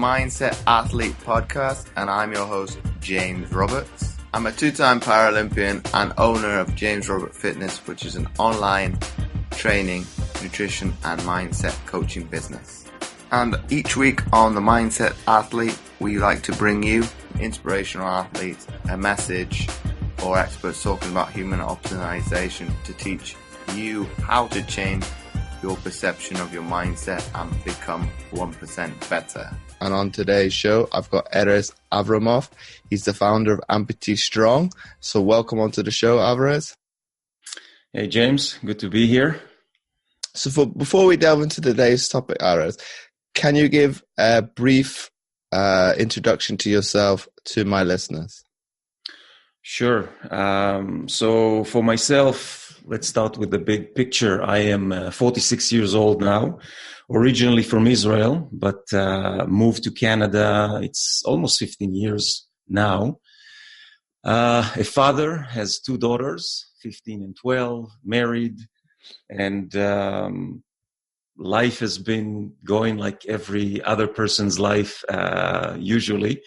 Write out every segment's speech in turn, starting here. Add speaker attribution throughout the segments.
Speaker 1: Mindset Athlete podcast, and I'm your host, James Roberts. I'm a two-time Paralympian and owner of James Robert Fitness, which is an online training, nutrition, and mindset coaching business. And each week on the Mindset Athlete, we like to bring you inspirational athletes, a message, or experts talking about human optimization to teach you how to change your perception of your mindset and become 1% better. And on today's show, I've got Erez Avramov. He's the founder of Amputee Strong. So welcome onto the show, Erez.
Speaker 2: Hey, James. Good to be here.
Speaker 1: So before we delve into today's topic, Erez, can you give a brief introduction to yourself to my listeners?
Speaker 2: Sure. So for myself, let's start with the big picture. I am 46 years old now, originally from Israel, but moved to Canada. It's almost 15 years now. A father, has two daughters, 15 and 12, married, and life has been going like every other person's life usually,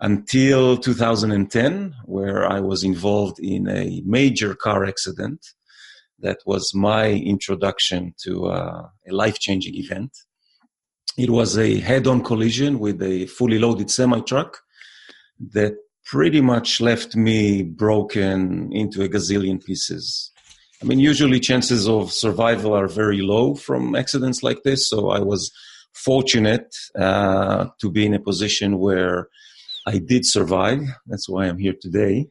Speaker 2: until 2010, where I was involved in a major car accident. That was my introduction to a life-changing event. It was a head-on collision with a fully loaded semi-truck that pretty much left me broken into a gazillion pieces. I mean, usually chances of survival are very low from accidents like this, so I was fortunate to be in a position where I did survive. That's why I'm here today,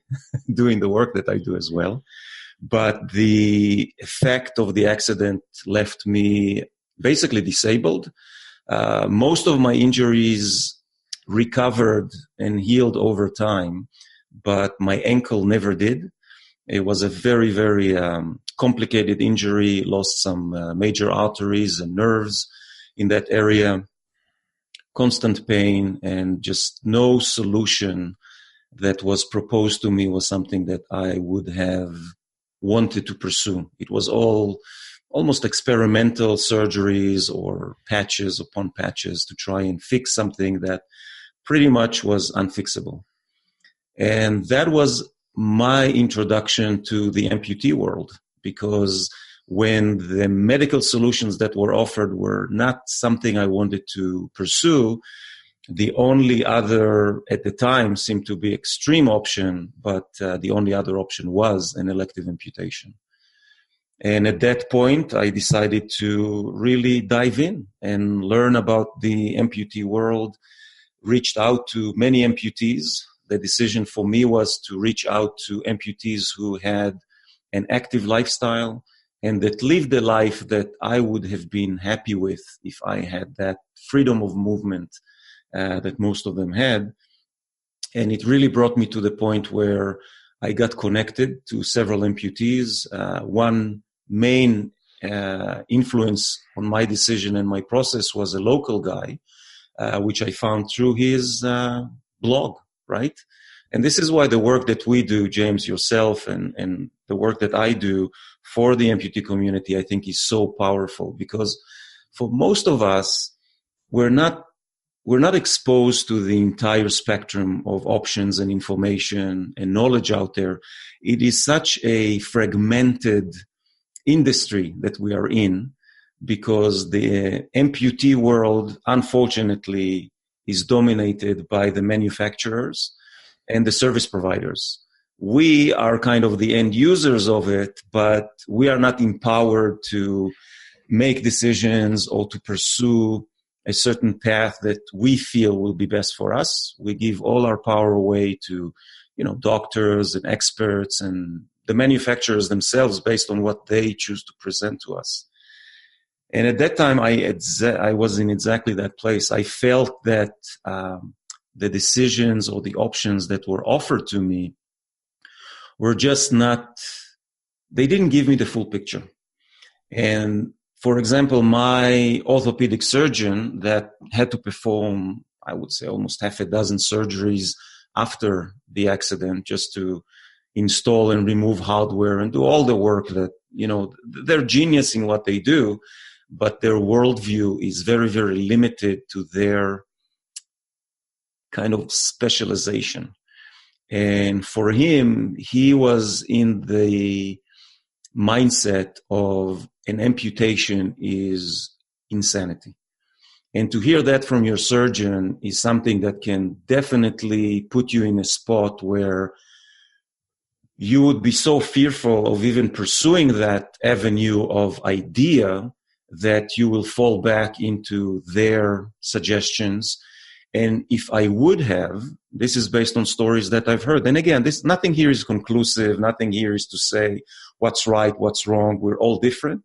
Speaker 2: doing the work that I do as well. But the effect of the accident left me basically disabled. Most of my injuries recovered and healed over time, but my ankle never did. It was a very, very complicated injury, lost some major arteries and nerves in that area, constant pain, and just no solution that was proposed to me was something that I would have wanted to pursue. It was all almost experimental surgeries or patches upon patches to try and fix something that pretty much was unfixable. And that was my introduction to the amputee world, because when the medical solutions that were offered were not something I wanted to pursue, the only other, at the time, seemed to be extreme option, but the only other option was an elective amputation. And at that point, I decided to really dive in and learn about the amputee world, reached out to many amputees. The decision for me was to reach out to amputees who had an active lifestyle and that lived a life that I would have been happy with if I had that freedom of movement that most of them had. And it really brought me to the point where I got connected to several amputees. One main influence on my decision and my process was a local guy, which I found through his blog, right? And this is why the work that we do, James, yourself, and the work that I do for the amputee community, I think is so powerful, because for most of us, we're not exposed to the entire spectrum of options and information and knowledge out there. It is such a fragmented industry that we are in, because the amputee world, unfortunately, is dominated by the manufacturers and the service providers. We are kind of the end users of it, but we are not empowered to make decisions or to pursue a certain path that we feel will be best for us. We give all our power away to, doctors and experts and the manufacturers themselves based on what they choose to present to us. And at that time, I was in exactly that place. I felt that the decisions or the options that were offered to me were just not, they didn't give me the full picture. And for example, my orthopedic surgeon that had to perform, I would say, almost half a dozen surgeries after the accident just to install and remove hardware and do all the work that, they're genius in what they do, but their worldview is very, very limited to their kind of specialization. And for him, he was in the mindset of an amputation is insanity. And to hear that from your surgeon is something that can definitely put you in a spot where you would be so fearful of even pursuing that avenue of idea that you will fall back into their suggestions. And if I would have, this is based on stories that I've heard. And again, nothing here is conclusive. Nothing here is to say what's right, what's wrong. We're all different.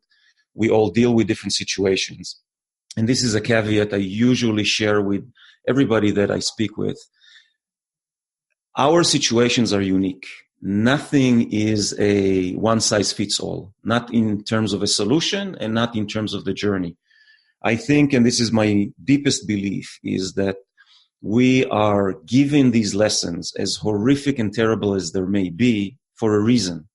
Speaker 2: We all deal with different situations. And this is a caveat I usually share with everybody that I speak with. Our situations are unique. Nothing is a one-size-fits-all, not in terms of a solution and not in terms of the journey. I think, and this is my deepest belief, is that we are given these lessons, as horrific and terrible as there may be, for a reason.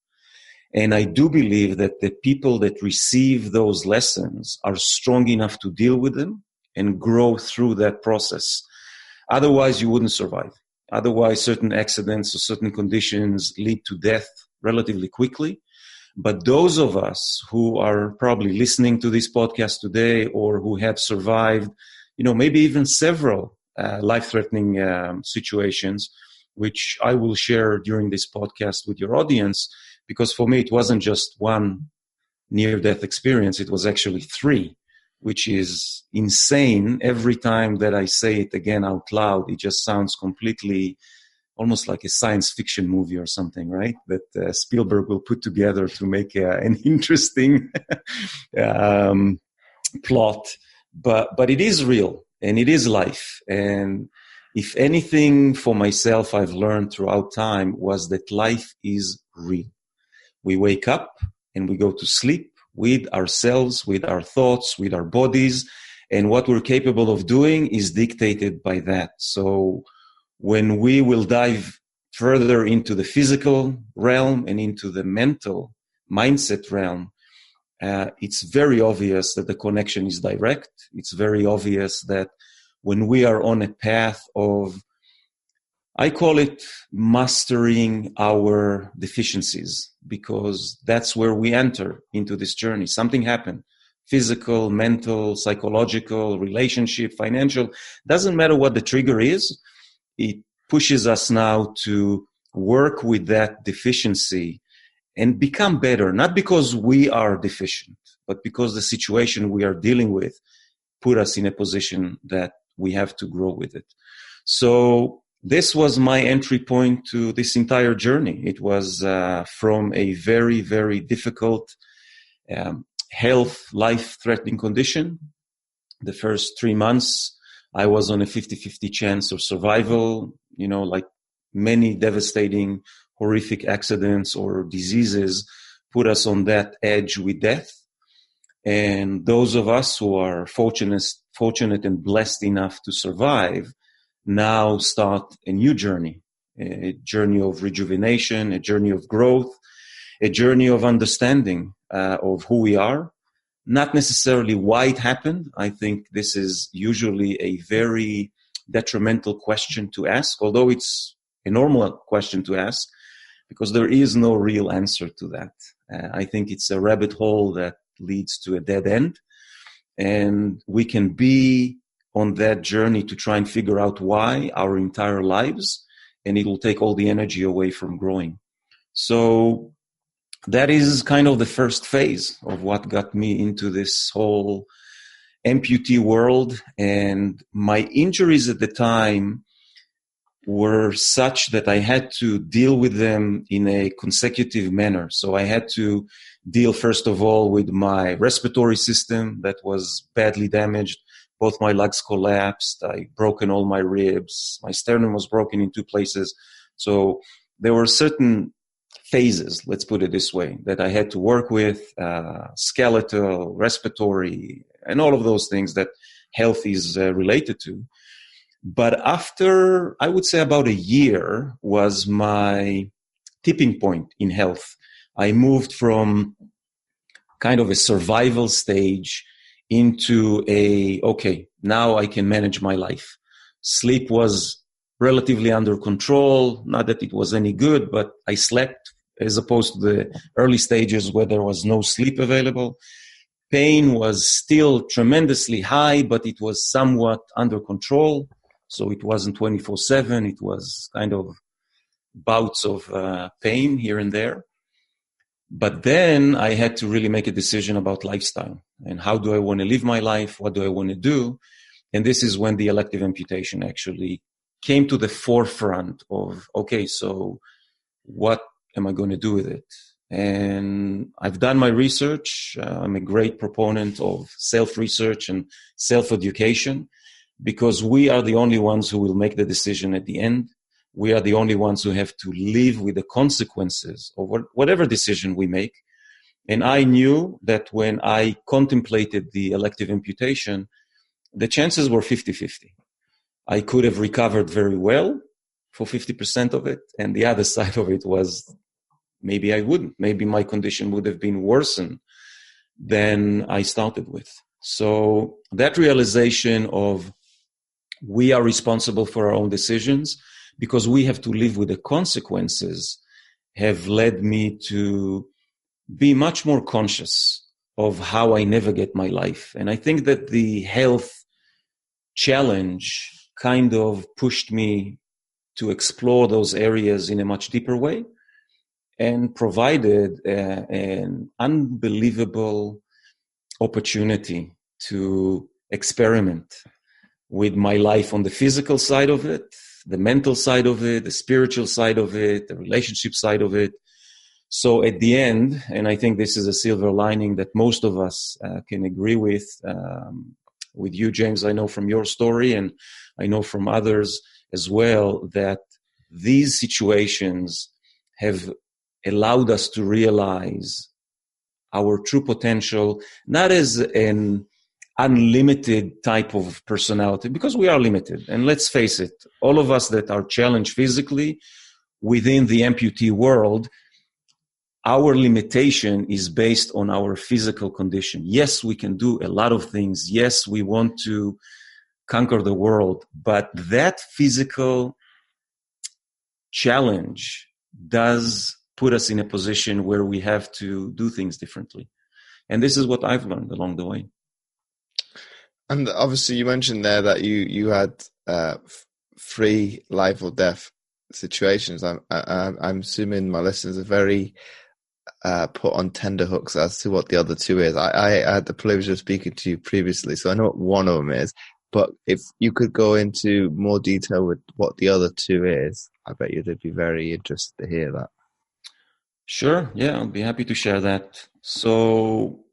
Speaker 2: And I do believe that the people that receive those lessons are strong enough to deal with them and grow through that process. Otherwise, you wouldn't survive. Otherwise, certain accidents or certain conditions lead to death relatively quickly. But those of us who are probably listening to this podcast today or who have survived, maybe even several life-threatening situations, which I will share during this podcast with your audience, because for me, it wasn't just one near-death experience. It was actually 3, which is insane. Every time that I say it again out loud, it just sounds completely almost like a science fiction movie or something, right? That Spielberg will put together to make an interesting plot. But it is real and it is life. And if anything for myself I've learned throughout time was that life is real. We wake up and we go to sleep with ourselves, with our thoughts, with our bodies, and what we're capable of doing is dictated by that. So when we will dive further into the physical realm and into the mental mindset realm, it's very obvious that the connection is direct. It's very obvious that when we are on a path of, I call it mastering our deficiencies, because that's where we enter into this journey. Something happened. Physical, mental, psychological, relationship, financial. Doesn't matter what the trigger is. It pushes us now to work with that deficiency and become better, not because we are deficient, but because the situation we are dealing with put us in a position that we have to grow with it. So this was my entry point to this entire journey. It was from a very, very difficult health, life-threatening condition. The first 3 months, I was on a 50-50 chance of survival, like many devastating, horrific accidents or diseases put us on that edge with death. And those of us who are fortunate and blessed enough to survive now start a new journey, a journey of rejuvenation, a journey of growth, a journey of understanding of who we are. Not necessarily why it happened. I think this is usually a very detrimental question to ask, although it's a normal question to ask, because there is no real answer to that. I think it's a rabbit hole that leads to a dead end, and we can be on that journey to try and figure out why our entire lives, and it will take all the energy away from growing. So that is kind of the first phase of what got me into this whole amputee world. And my injuries at the time were such that I had to deal with them in a consecutive manner. So I had to deal, first of all, with my respiratory system that was badly damaged. Both my legs collapsed. I broken all my ribs. My sternum was broken in 2 places. So there were certain phases, let's put it this way, that I had to work with, skeletal, respiratory, and all of those things that health is related to. But after, I would say about a year was my tipping point in health. I moved from kind of a survival stage into okay, now I can manage my life. Sleep was relatively under control. Not that it was any good, but I slept as opposed to the early stages where there was no sleep available. Pain was still tremendously high, but it was somewhat under control. So it wasn't 24/7. It was kind of bouts of pain here and there. But then I had to really make a decision about lifestyle and how do I want to live my life? What do I want to do? And this is when the elective amputation actually came to the forefront of, okay, so what am I going to do with it? And I've done my research. I'm a great proponent of self-research and self-education because we are the only ones who will make the decision at the end. We are the only ones who have to live with the consequences of whatever decision we make. And I knew that when I contemplated the elective amputation, the chances were 50-50. I could have recovered very well for 50% of it. And the other side of it was maybe I wouldn't. Maybe my condition would have been worsened than I started with. So that realization of we are responsible for our own decisions because we have to live with the consequences have led me to be much more conscious of how I navigate my life. And I think that the health challenge kind of pushed me to explore those areas in a much deeper way and provided an unbelievable opportunity to experiment with my life on the physical side of it, the mental side of it, the spiritual side of it, the relationship side of it. So at the end, and I think this is a silver lining that most of us can agree with you, James, I know from your story and I know from others as well, that these situations have allowed us to realize our true potential, not as an unlimited type of personality, because we are limited. And let's face it, all of us that are challenged physically within the amputee world, our limitation is based on our physical condition. Yes, we can do a lot of things. Yes, we want to conquer the world, but that physical challenge does put us in a position where we have to do things differently. And this is what I've learned along the way.
Speaker 1: And obviously you mentioned there that you had 3 life or death situations. I'm assuming my listeners are very put on tenterhooks as to what the other 2 is. I had the privilege of speaking to you previously, so I know what one of them is. But if you could go into more detail with what the other 2 is, I bet you'd be very interested to hear that.
Speaker 2: Sure. Yeah, I'll be happy to share that. So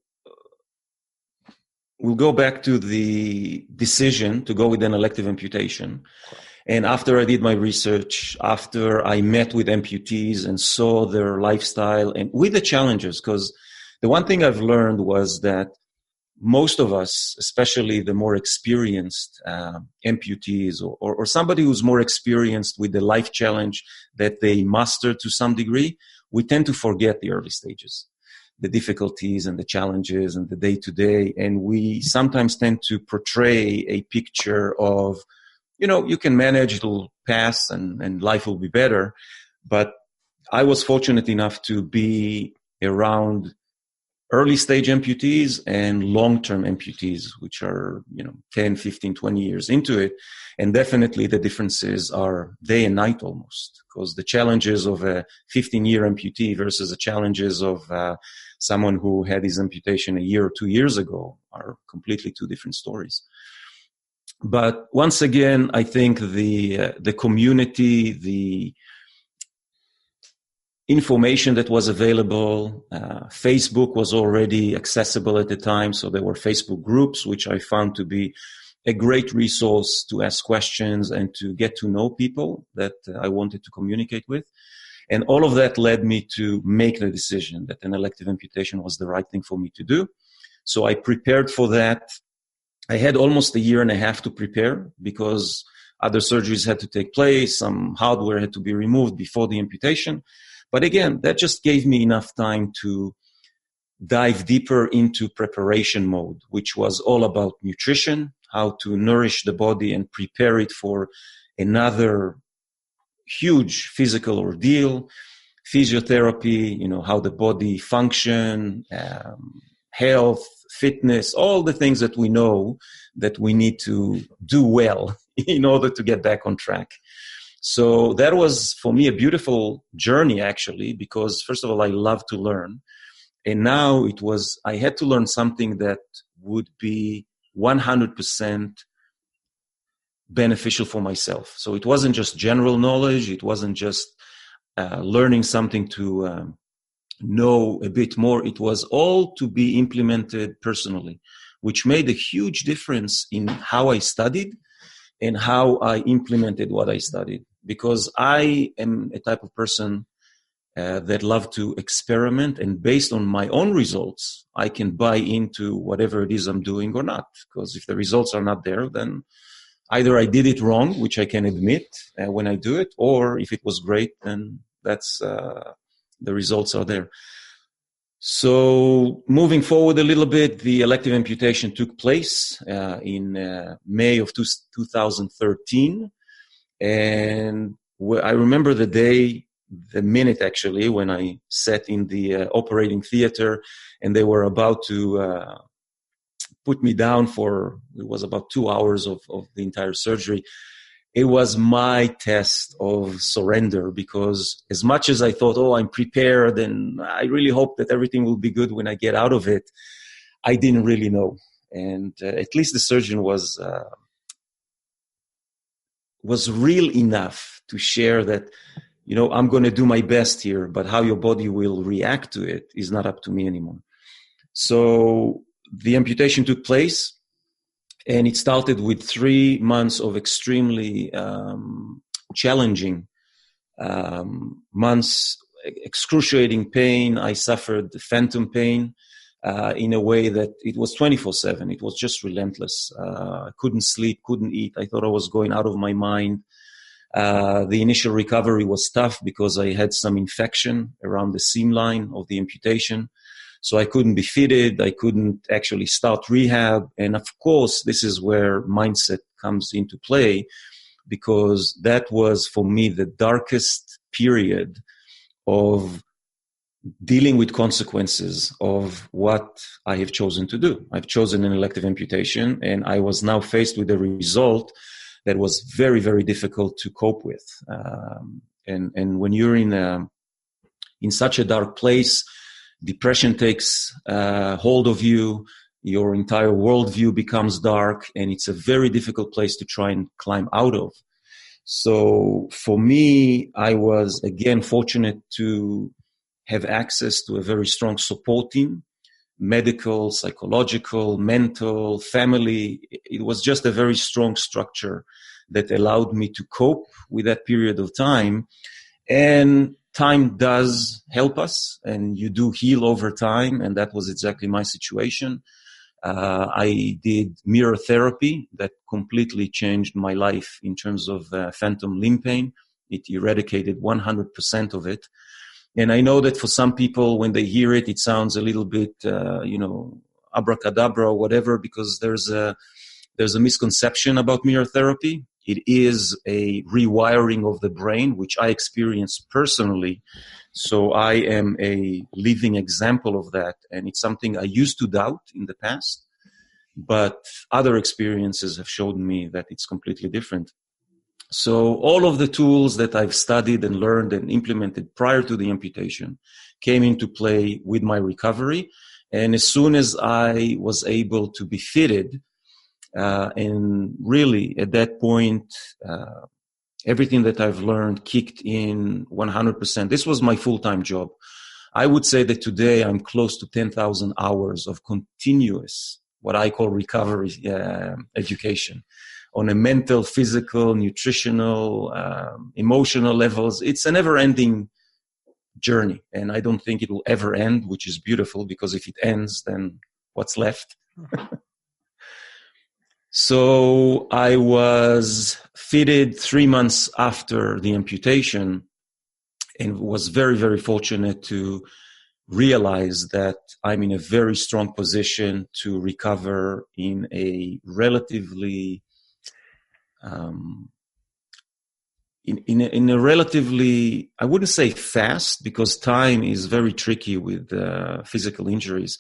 Speaker 2: we'll go back to the decision to go with an elective amputation. And after I did my research, after I met with amputees and saw their lifestyle and with the challenges, because the one thing I've learned was that most of us, especially the more experienced amputees or somebody who's more experienced with the life challenge that they master to some degree, we tend to forget the early stages, the difficulties and the challenges and the day-to-day. And we sometimes tend to portray a picture of, you can manage, it'll pass and life will be better. But I was fortunate enough to be around early stage amputees and long-term amputees, which are, 10, 15, 20 years into it. And definitely the differences are day and night almost, because the challenges of a 15-year amputee versus the challenges of someone who had his amputation a year or 2 years ago are completely 2 different stories. But once again, I think the community, the information that was available, Facebook was already accessible at the time, so there were Facebook groups, which I found to be a great resource to ask questions and to get to know people that I wanted to communicate with. And all of that led me to make the decision that an elective amputation was the right thing for me to do. So I prepared for that. I had almost 1.5 years to prepare because other surgeries had to take place, some hardware had to be removed before the amputation. But again, that just gave me enough time to dive deeper into preparation mode, which was all about nutrition, how to nourish the body and prepare it for another huge physical ordeal. Physiotherapy, how the body function, health, fitness, all the things that we know that we need to do well in order to get back on track. So that was for me a beautiful journey, actually, because first of all, I love to learn. And now I had to learn something that would be 100% beneficial for myself. So it wasn't just general knowledge. It wasn't just learning something to know a bit more. It was all to be implemented personally, which made a huge difference in how I studied and how I implemented what I studied. Because I am a type of person that love to experiment, and based on my own results, I can buy into whatever it is I'm doing or not. Because if the results are not there, then either I did it wrong, which I can admit when I do it, or if it was great, then that's the results are there. So moving forward a little bit, the elective amputation took place in May of 2013. And I remember the minute actually, when I sat in the operating theater and they were about to put me down it was about 2 hours of the entire surgery. It was my test of surrender, because as much as I thought, I'm prepared and I really hope that everything will be good when I get out of it, I didn't really know. And at least the surgeon was real enough to share that, I'm going to do my best here, but how your body will react to it is not up to me anymore. So the amputation took place. And it started with 3 months of extremely challenging months, excruciating pain. I suffered phantom pain in a way that it was 24/7. It was just relentless. I couldn't sleep, couldn't eat. I thought I was going out of my mind. The initial recovery was tough because I had some infection around the seam line of the amputation. So I couldn't be fitted. I couldn't actually start rehab. And of course, this is where mindset comes into play, because that was for me the darkest period of dealing with consequences of what I have chosen to do. I've chosen an elective amputation, and I was now faced with a result that was very, very difficult to cope with. And when you're in such a dark place, depression takes hold of you, your entire worldview becomes dark, and it's a very difficult place to try and climb out of. So for me, I was again fortunate to have access to a very strong support team, medical, psychological, mental, family. It was just a very strong structure that allowed me to cope with that period of time. And time does help us, and you do heal over time, and that was exactly my situation. I did mirror therapy that completely changed my life in terms of phantom limb pain. It eradicated 100% of it. And I know that for some people, when they hear it, it sounds a little bit, abracadabra or whatever, because there's a misconception about mirror therapy. It is a rewiring of the brain, which I experienced personally. So I am a living example of that. And it's something I used to doubt in the past, but other experiences have showed me that it's completely different. So all of the tools that I've studied and learned and implemented prior to the amputation came into play with my recovery. And as soon as I was able to be fitted, and really at that point, everything that I've learned kicked in 100%. This was my full-time job. I would say that today I'm close to 10,000 hours of continuous, what I call recovery education, on a mental, physical, nutritional, emotional levels. It's a never-ending journey, and I don't think it will ever end, which is beautiful, because if it ends, then what's left? So I was fitted 3 months after the amputation, and was very, very fortunate to realize that I'm in a very strong position to recover in a relatively in a relatively, I wouldn't say fast, because time is very tricky with physical injuries,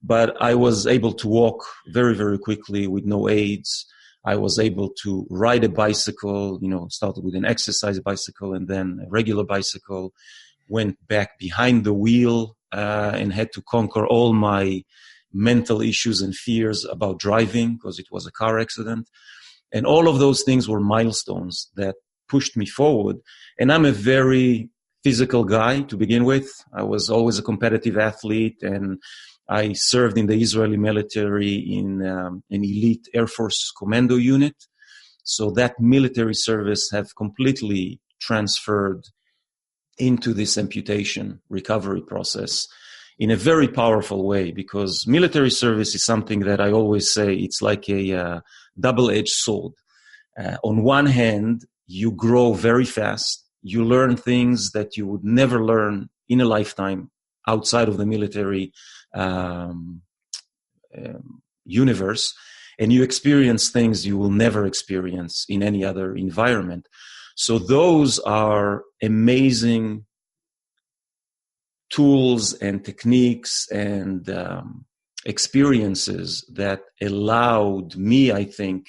Speaker 2: but I was able to walk very, very quickly with no aids. I was able to ride a bicycle, started with an exercise bicycle and then a regular bicycle, went back behind the wheel and had to conquer all my mental issues and fears about driving because it was a car accident. And all of those things were milestones that pushed me forward. And I'm a very physical guy to begin with. I was always a competitive athlete, and I served in the Israeli military in an elite Air Force commando unit. So that military service have completely transferred into this amputation recovery process in a very powerful way, because military service is something that I always say it's like a double-edged sword. On one hand, you grow very fast. You learn things that you would never learn in a lifetime outside of the military universe, and you experience things you will never experience in any other environment. So those are amazing tools and techniques and experiences that allowed me, I think,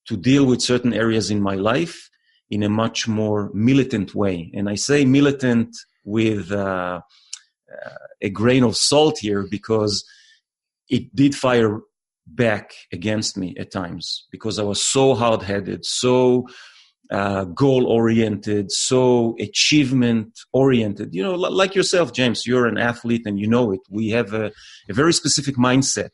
Speaker 2: to deal with certain areas in my life in a much more militant way. And I say militant with a grain of salt here, because it did fire back against me at times, because I was so hard-headed, so goal-oriented, so achievement-oriented. Like yourself, James, you're an athlete and you know it. We have a very specific mindset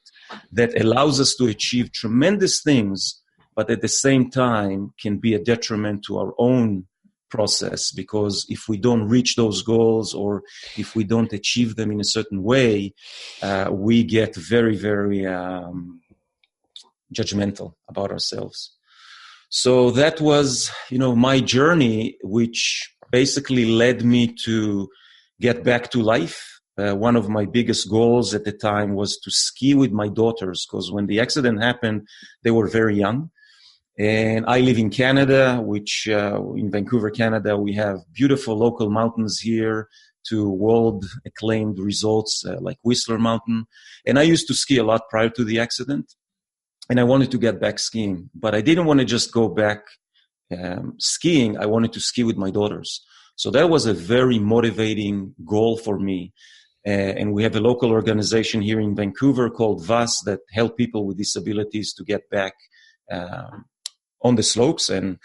Speaker 2: that allows us to achieve tremendous things, but at the same time can be a detriment to our own process, because if we don't reach those goals or if we don't achieve them in a certain way, we get very, very judgmental about ourselves. So that was, my journey, which basically led me to get back to life. One of my biggest goals at the time was to ski with my daughters, because when the accident happened, they were very young. And I live in Canada, which in Vancouver, Canada, we have beautiful local mountains here to world-acclaimed resorts like Whistler Mountain. And I used to ski a lot prior to the accident. And I wanted to get back skiing, but I didn't want to just go back skiing. I wanted to ski with my daughters. So that was a very motivating goal for me. And we have a local organization here in Vancouver called VAS that help people with disabilities to get back on the slopes. And,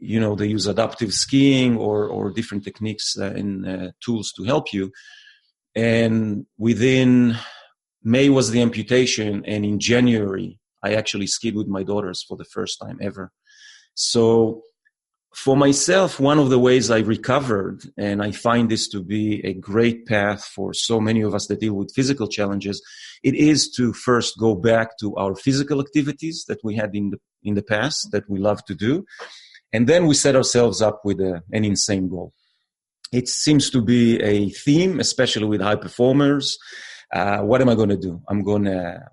Speaker 2: they use adaptive skiing or different techniques and tools to help you. And within May was the amputation, and in January, I actually skied with my daughters for the first time ever. So for myself, one of the ways I recovered, and I find this to be a great path for so many of us that deal with physical challenges, it is to first go back to our physical activities that we had in the past that we love to do. And then we set ourselves up with an insane goal. It seems to be a theme, especially with high performers. What am I going to do?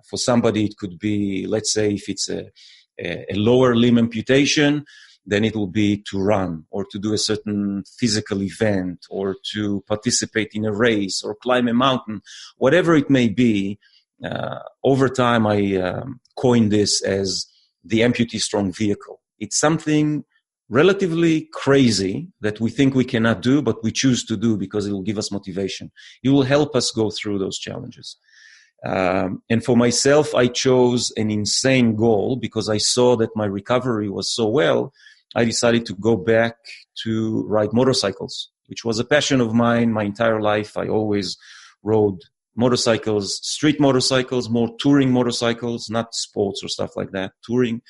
Speaker 2: For somebody, it could be, let's say, if it's a lower limb amputation, then it will be to run or to do a certain physical event or to participate in a race or climb a mountain, whatever it may be. Over time, I coined this as the amputee strong vehicle. It's something relatively crazy that we think we cannot do, but we choose to do because it will give us motivation. It will help us go through those challenges. And for myself, I chose an insane goal because I saw that my recovery was so well. I decided to go back to ride motorcycles, which was a passion of mine my entire life. I always rode motorcycles, street motorcycles, more touring motorcycles, not sports or stuff like that, touring,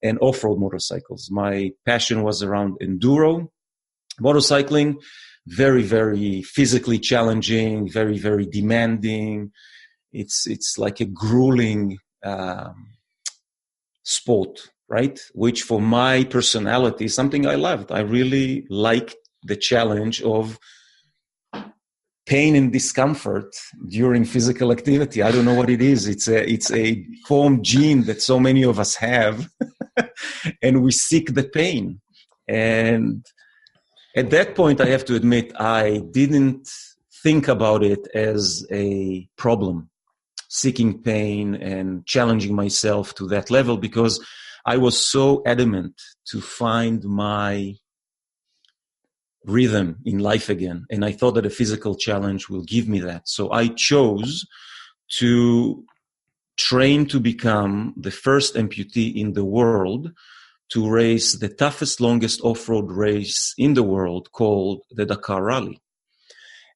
Speaker 2: and off-road motorcycles. My passion was around enduro motorcycling, very, very physically challenging, very, very demanding. It's like a grueling sport, right? Which for my personality is something I loved. I really liked the challenge of pain and discomfort during physical activity. I don't know what it is. It's a formed gene that so many of us have, and we seek the pain. And At that point, I have to admit, I didn't think about it as a problem, seeking pain and challenging myself to that level, because I was so adamant to find my rhythm in life again. And I thought that a physical challenge will give me that. So I chose to train to become the first amputee in the world to race the toughest, longest off-road race in the world called the Dakar Rally.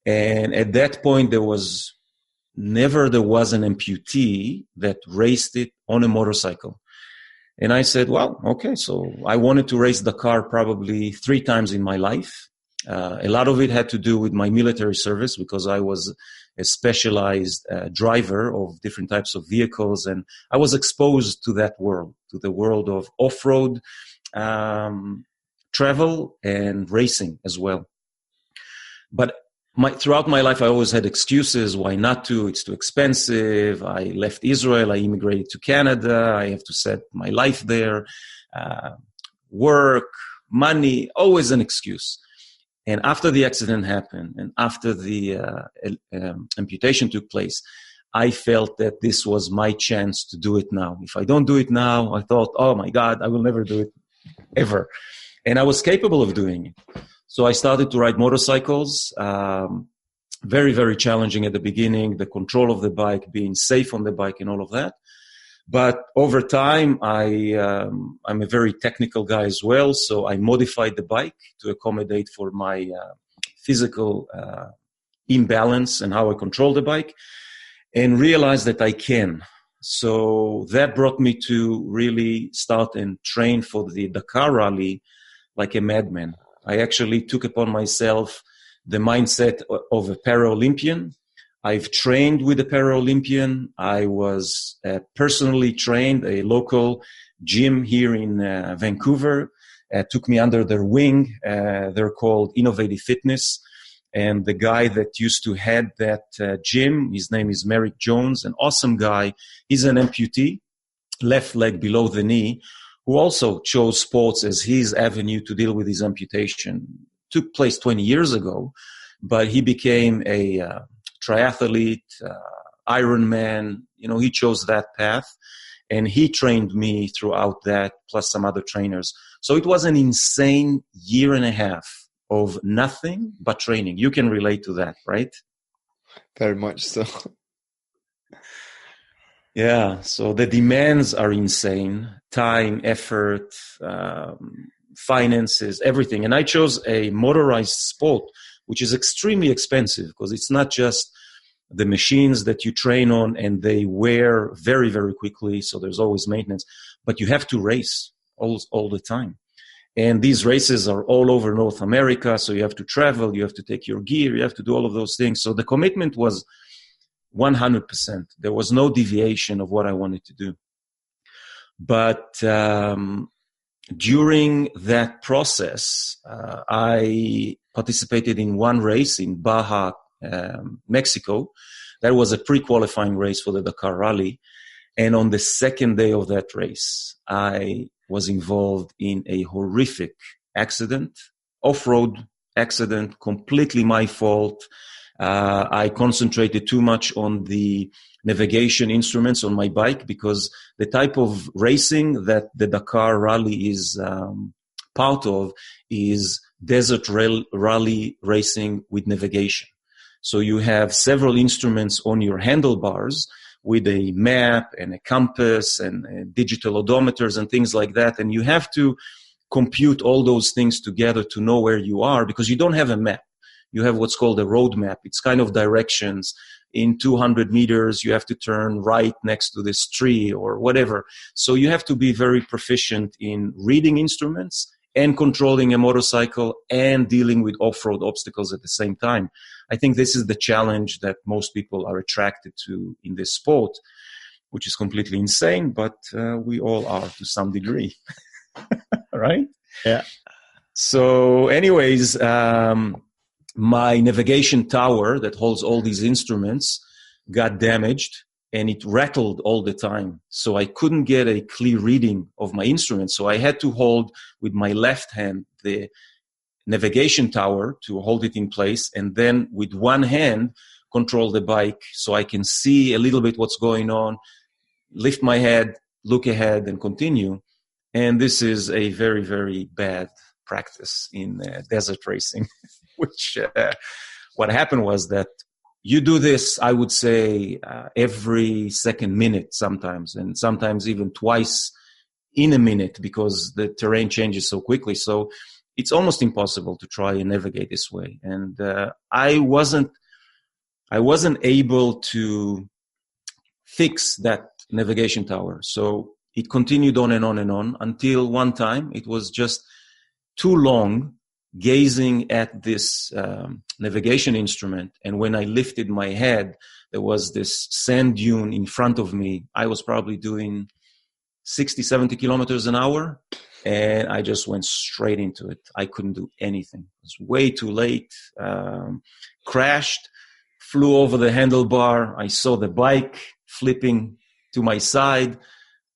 Speaker 2: And at that point, there was an amputee that raced it on a motorcycle. And I said, well, okay, so I wanted to race Dakar probably 3 times in my life. A lot of it had to do with my military service, because I was a specialized driver of different types of vehicles, and I was exposed to that world, to the world of off-road travel and racing as well. But throughout my life, I always had excuses why not to. It's too expensive. I left Israel. I immigrated to Canada. I have to set my life there. Work, money, always an excuse. And after the accident happened and after the amputation took place, I felt that this was my chance to do it now. If I don't do it now, I thought, oh my God, I will never do it ever. And I was capable of doing it. So I started to ride motorcycles, very, very challenging at the beginning, the control of the bike, being safe on the bike and all of that. But over time, I'm a very technical guy as well, so I modified the bike to accommodate for my physical imbalance and how I control the bike, and realized that I can. So that brought me to really start and train for the Dakar Rally like a madman. I actually took upon myself the mindset of a Paralympian. I've trained with a Paralympian. I was personally trained. A local gym here in Vancouver took me under their wing. They're called Innovative Fitness. And the guy that used to head that gym, his name is Merrick Jones, an awesome guy. He's an amputee, left leg below the knee, who also chose sports as his avenue to deal with his amputation. Took place 20 years ago, but he became a triathlete, Ironman. You know, he chose that path, and he trained me throughout that, plus some other trainers. So it was an insane 1.5 years of nothing but training. You can relate to that, right?
Speaker 1: Very much so.
Speaker 2: Yeah, so the demands are insane. Time, effort, finances, everything. And I chose a motorized sport, which is extremely expensive, because it's not just the machines that you train on and they wear very, very quickly, so there's always maintenance, but you have to race all the time. And these races are all over North America, so you have to travel, you have to take your gear, you have to do all of those things. So the commitment was 100%. There was no deviation of what I wanted to do. But during that process, I participated in one race in Baja, Mexico. That was a pre-qualifying race for the Dakar Rally. And on the second day of that race, I was involved in a horrific accident, off-road accident, completely my fault. I concentrated too much on the navigation instruments on my bike, because the type of racing that the Dakar Rally is part of is desert rally racing with navigation. So you have several instruments on your handlebars with a map and a compass and digital odometers and things like that. And you have to compute all those things together to know where you are, because you don't have a map. You have what's called a road map. It's kind of directions. In 200 meters, you have to turn right next to this tree or whatever. So you have to be very proficient in reading instruments and controlling a motorcycle and dealing with off-road obstacles at the same time. I think this is the challenge that most people are attracted to in this sport, which is completely insane, but we all are to some degree. Right?
Speaker 3: Yeah.
Speaker 2: So anyways, my navigation tower that holds all these instruments got damaged, and it rattled all the time. So I couldn't get a clear reading of my instruments. So I had to hold with my left hand the navigation tower to hold it in place, and then with one hand control the bike so I can see a little bit what's going on, lift my head, look ahead, and continue. And this is a very, very bad practice in desert racing, which what happened was that you do this, I would say, every second minute sometimes, and sometimes even twice in a minute, because the terrain changes so quickly. So it's almost impossible to try and navigate this way. And I wasn't able to fix that navigation tower. So it continued on and on and on until one time it was just too long gazing at this navigation instrument. And when I lifted my head, there was this sand dune in front of me. I was probably doing 60, 70 kilometers an hour. And I just went straight into it. I couldn't do anything. It was way too late. Crashed, flew over the handlebar. I saw the bike flipping to my side.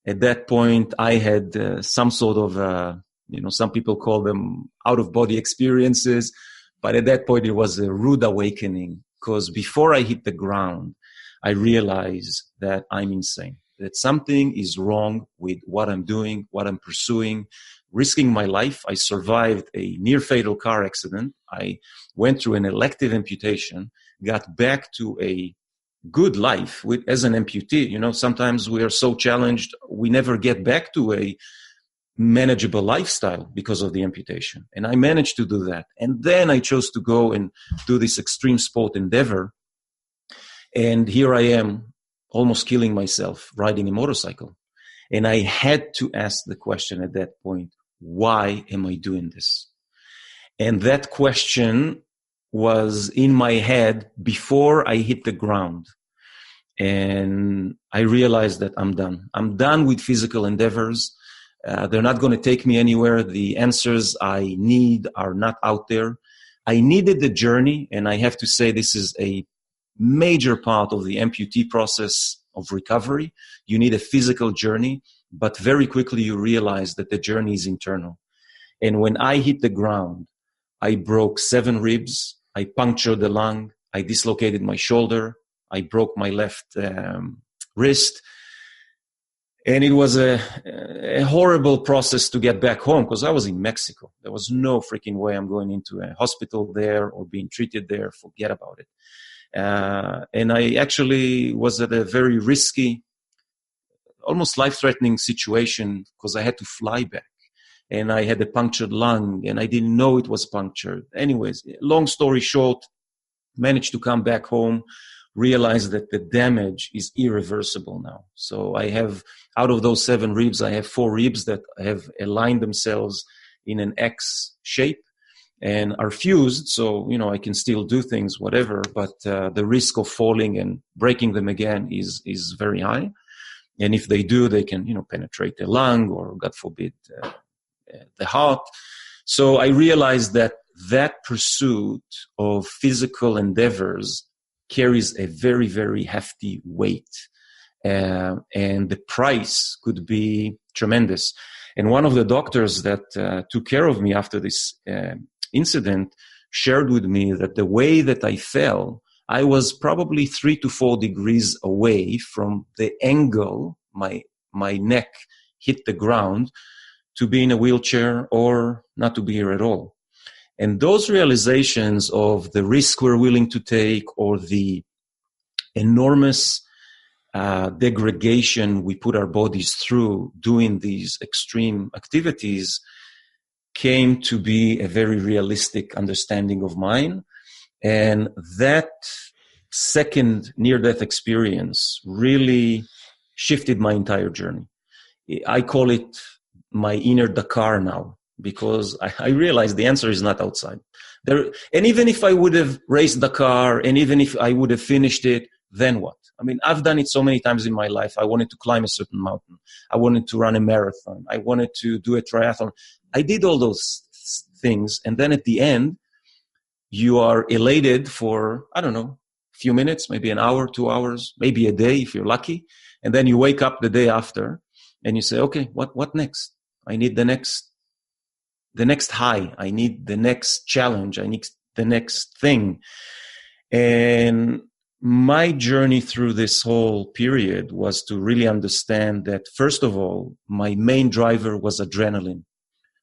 Speaker 2: At that point, I had some sort of, some people call them out-of-body experiences. But at that point, it was a rude awakening, because before I hit the ground, I realized that I'm insane, that something is wrong with what I'm doing, what I'm pursuing, risking my life. I survived a near-fatal car accident. I went through an elective amputation, got back to a good life as an amputee. Sometimes we are so challenged, we never get back to a manageable lifestyle because of the amputation. And I managed to do that. And then I chose to go and do this extreme sport endeavor. And here I am, almost killing myself riding a motorcycle. And I had to ask the question at that point, why am I doing this? And that question was in my head before I hit the ground. And I realized that I'm done. I'm done with physical endeavors. They're not going to take me anywhere. The answers I need are not out there. I needed the journey, and I have to say this is a major part of the amputee process of recovery. You need a physical journey, but very quickly you realize that the journey is internal. And when I hit the ground, I broke 7 ribs. I punctured the lung. I dislocated my shoulder. I broke my left wrist. And it was a horrible process to get back home, because I was in Mexico. There was no freaking way I'm going into a hospital there or being treated there. Forget about it. And I actually was at a very risky, almost life-threatening situation, because I had to fly back. And I had a punctured lung, and I didn't know it was punctured. Anyways, long story short, managed to come back home, realized that the damage is irreversible now. So I have, out of those 7 ribs, I have 4 ribs that have aligned themselves in an X shape and are fused. So, I can still do things, whatever, but the risk of falling and breaking them again is very high. And if they do, they can, penetrate the lung or, God forbid, the heart. So I realized that pursuit of physical endeavors carries a very, very hefty weight. And the price could be tremendous. And one of the doctors that took care of me after this incident shared with me that the way that I fell, I was probably 3 to 4 degrees away from the angle my neck hit the ground to be in a wheelchair or not to be here at all. And those realizations of the risk we're willing to take, or the enormous degradation we put our bodies through doing these extreme activities, came to be a very realistic understanding of mine. And that second near-death experience really shifted my entire journey. I call it my inner Dakar now, because I realized the answer is not outside there. And even if I would have raced Dakar, and even if I would have finished it, then what? I mean, I've done it so many times in my life. I wanted to climb a certain mountain. I wanted to run a marathon. I wanted to do a triathlon. I did all those things. And then at the end, you are elated for, I don't know, a few minutes, maybe an hour, 2 hours, maybe a day if you're lucky. And then you wake up the day after and you say, okay, what next? I need the next the next high. I need the next challenge. I need the next thing. And my journey through this whole period was to really understand that, first of all, my main driver was adrenaline.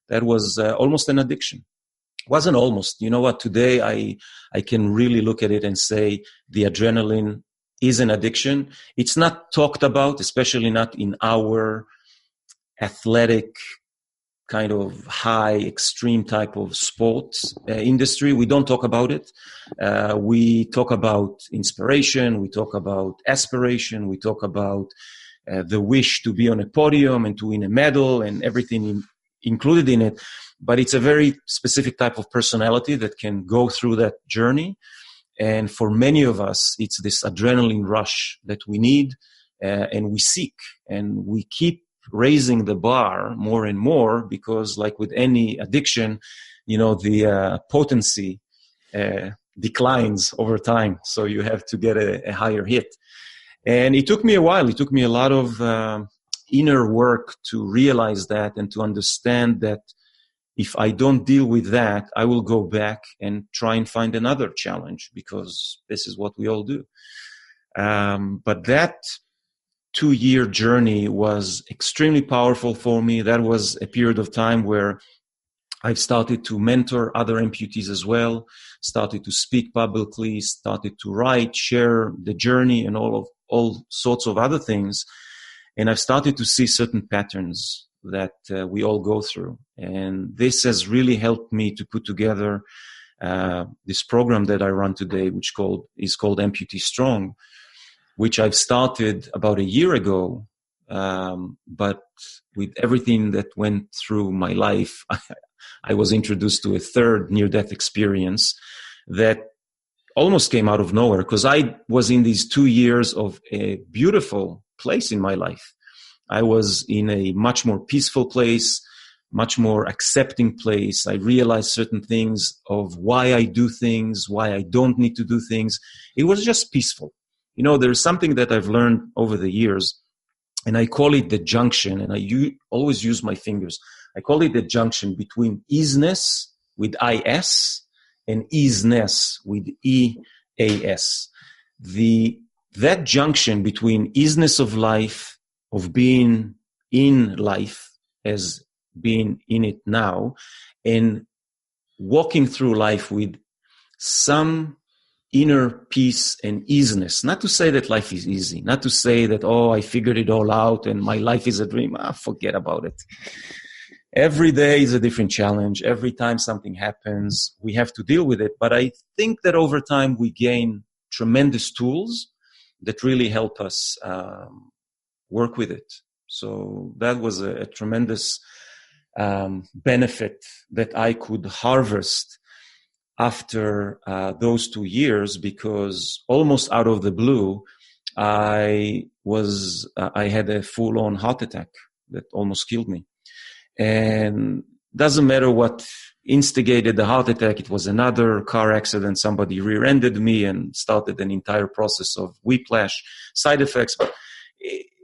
Speaker 2: That was almost an addiction. Wasn't almost. You know what? Today, I can really look at it and say the adrenaline is an addiction. It's not talked about, especially not in our athletic kind of high extreme type of sports industry. We don't talk about it. We talk about inspiration. We talk about aspiration. We talk about the wish to be on a podium and to win a medal and everything included in it. But it's a very specific type of personality that can go through that journey. And for many of us, it's this adrenaline rush that we need and we seek, and we keep raising the bar more and more, because like with any addiction, the potency declines over time. So you have to get a higher hit. And it took me a while. It took me a lot of inner work to realize that and to understand that if I don't deal with that, I will go back and try and find another challenge, because this is what we all do. But that 2-year journey was extremely powerful for me. That was a period of time where I've started to mentor other amputees as well, started to speak publicly, started to write, share the journey and all sorts of other things. And I've started to see certain patterns that we all go through. And this has really helped me to put together this program that I run today, which is called Amputee Strong, which I've started about a year ago. But with everything that went through my life, I was introduced to a third near-death experience that almost came out of nowhere, because I was in these 2 years of a beautiful place in my life. I was in a much more peaceful place, much more accepting place. I realized certain things of why I do things, why I don't need to do things. It was just peaceful. There's something that I've learned over the years, and I call it the junction, and I always use my fingers. I call it the junction between easiness with I-S and easiness with E-A-S. That junction between easiness of life, of being in life as being in it now, and walking through life with some inner peace and easiness. Not to say that life is easy, not to say that, I figured it all out and my life is a dream. Forget about it. Every day is a different challenge. Every time something happens, we have to deal with it. But I think that over time we gain tremendous tools that really help us work with it. So that was a tremendous benefit that I could harvest after those 2 years, because almost out of the blue, I had a full-on heart attack that almost killed me. And doesn't matter what instigated the heart attack. It was another car accident. Somebody rear-ended me and started an entire process of whiplash, side effects. But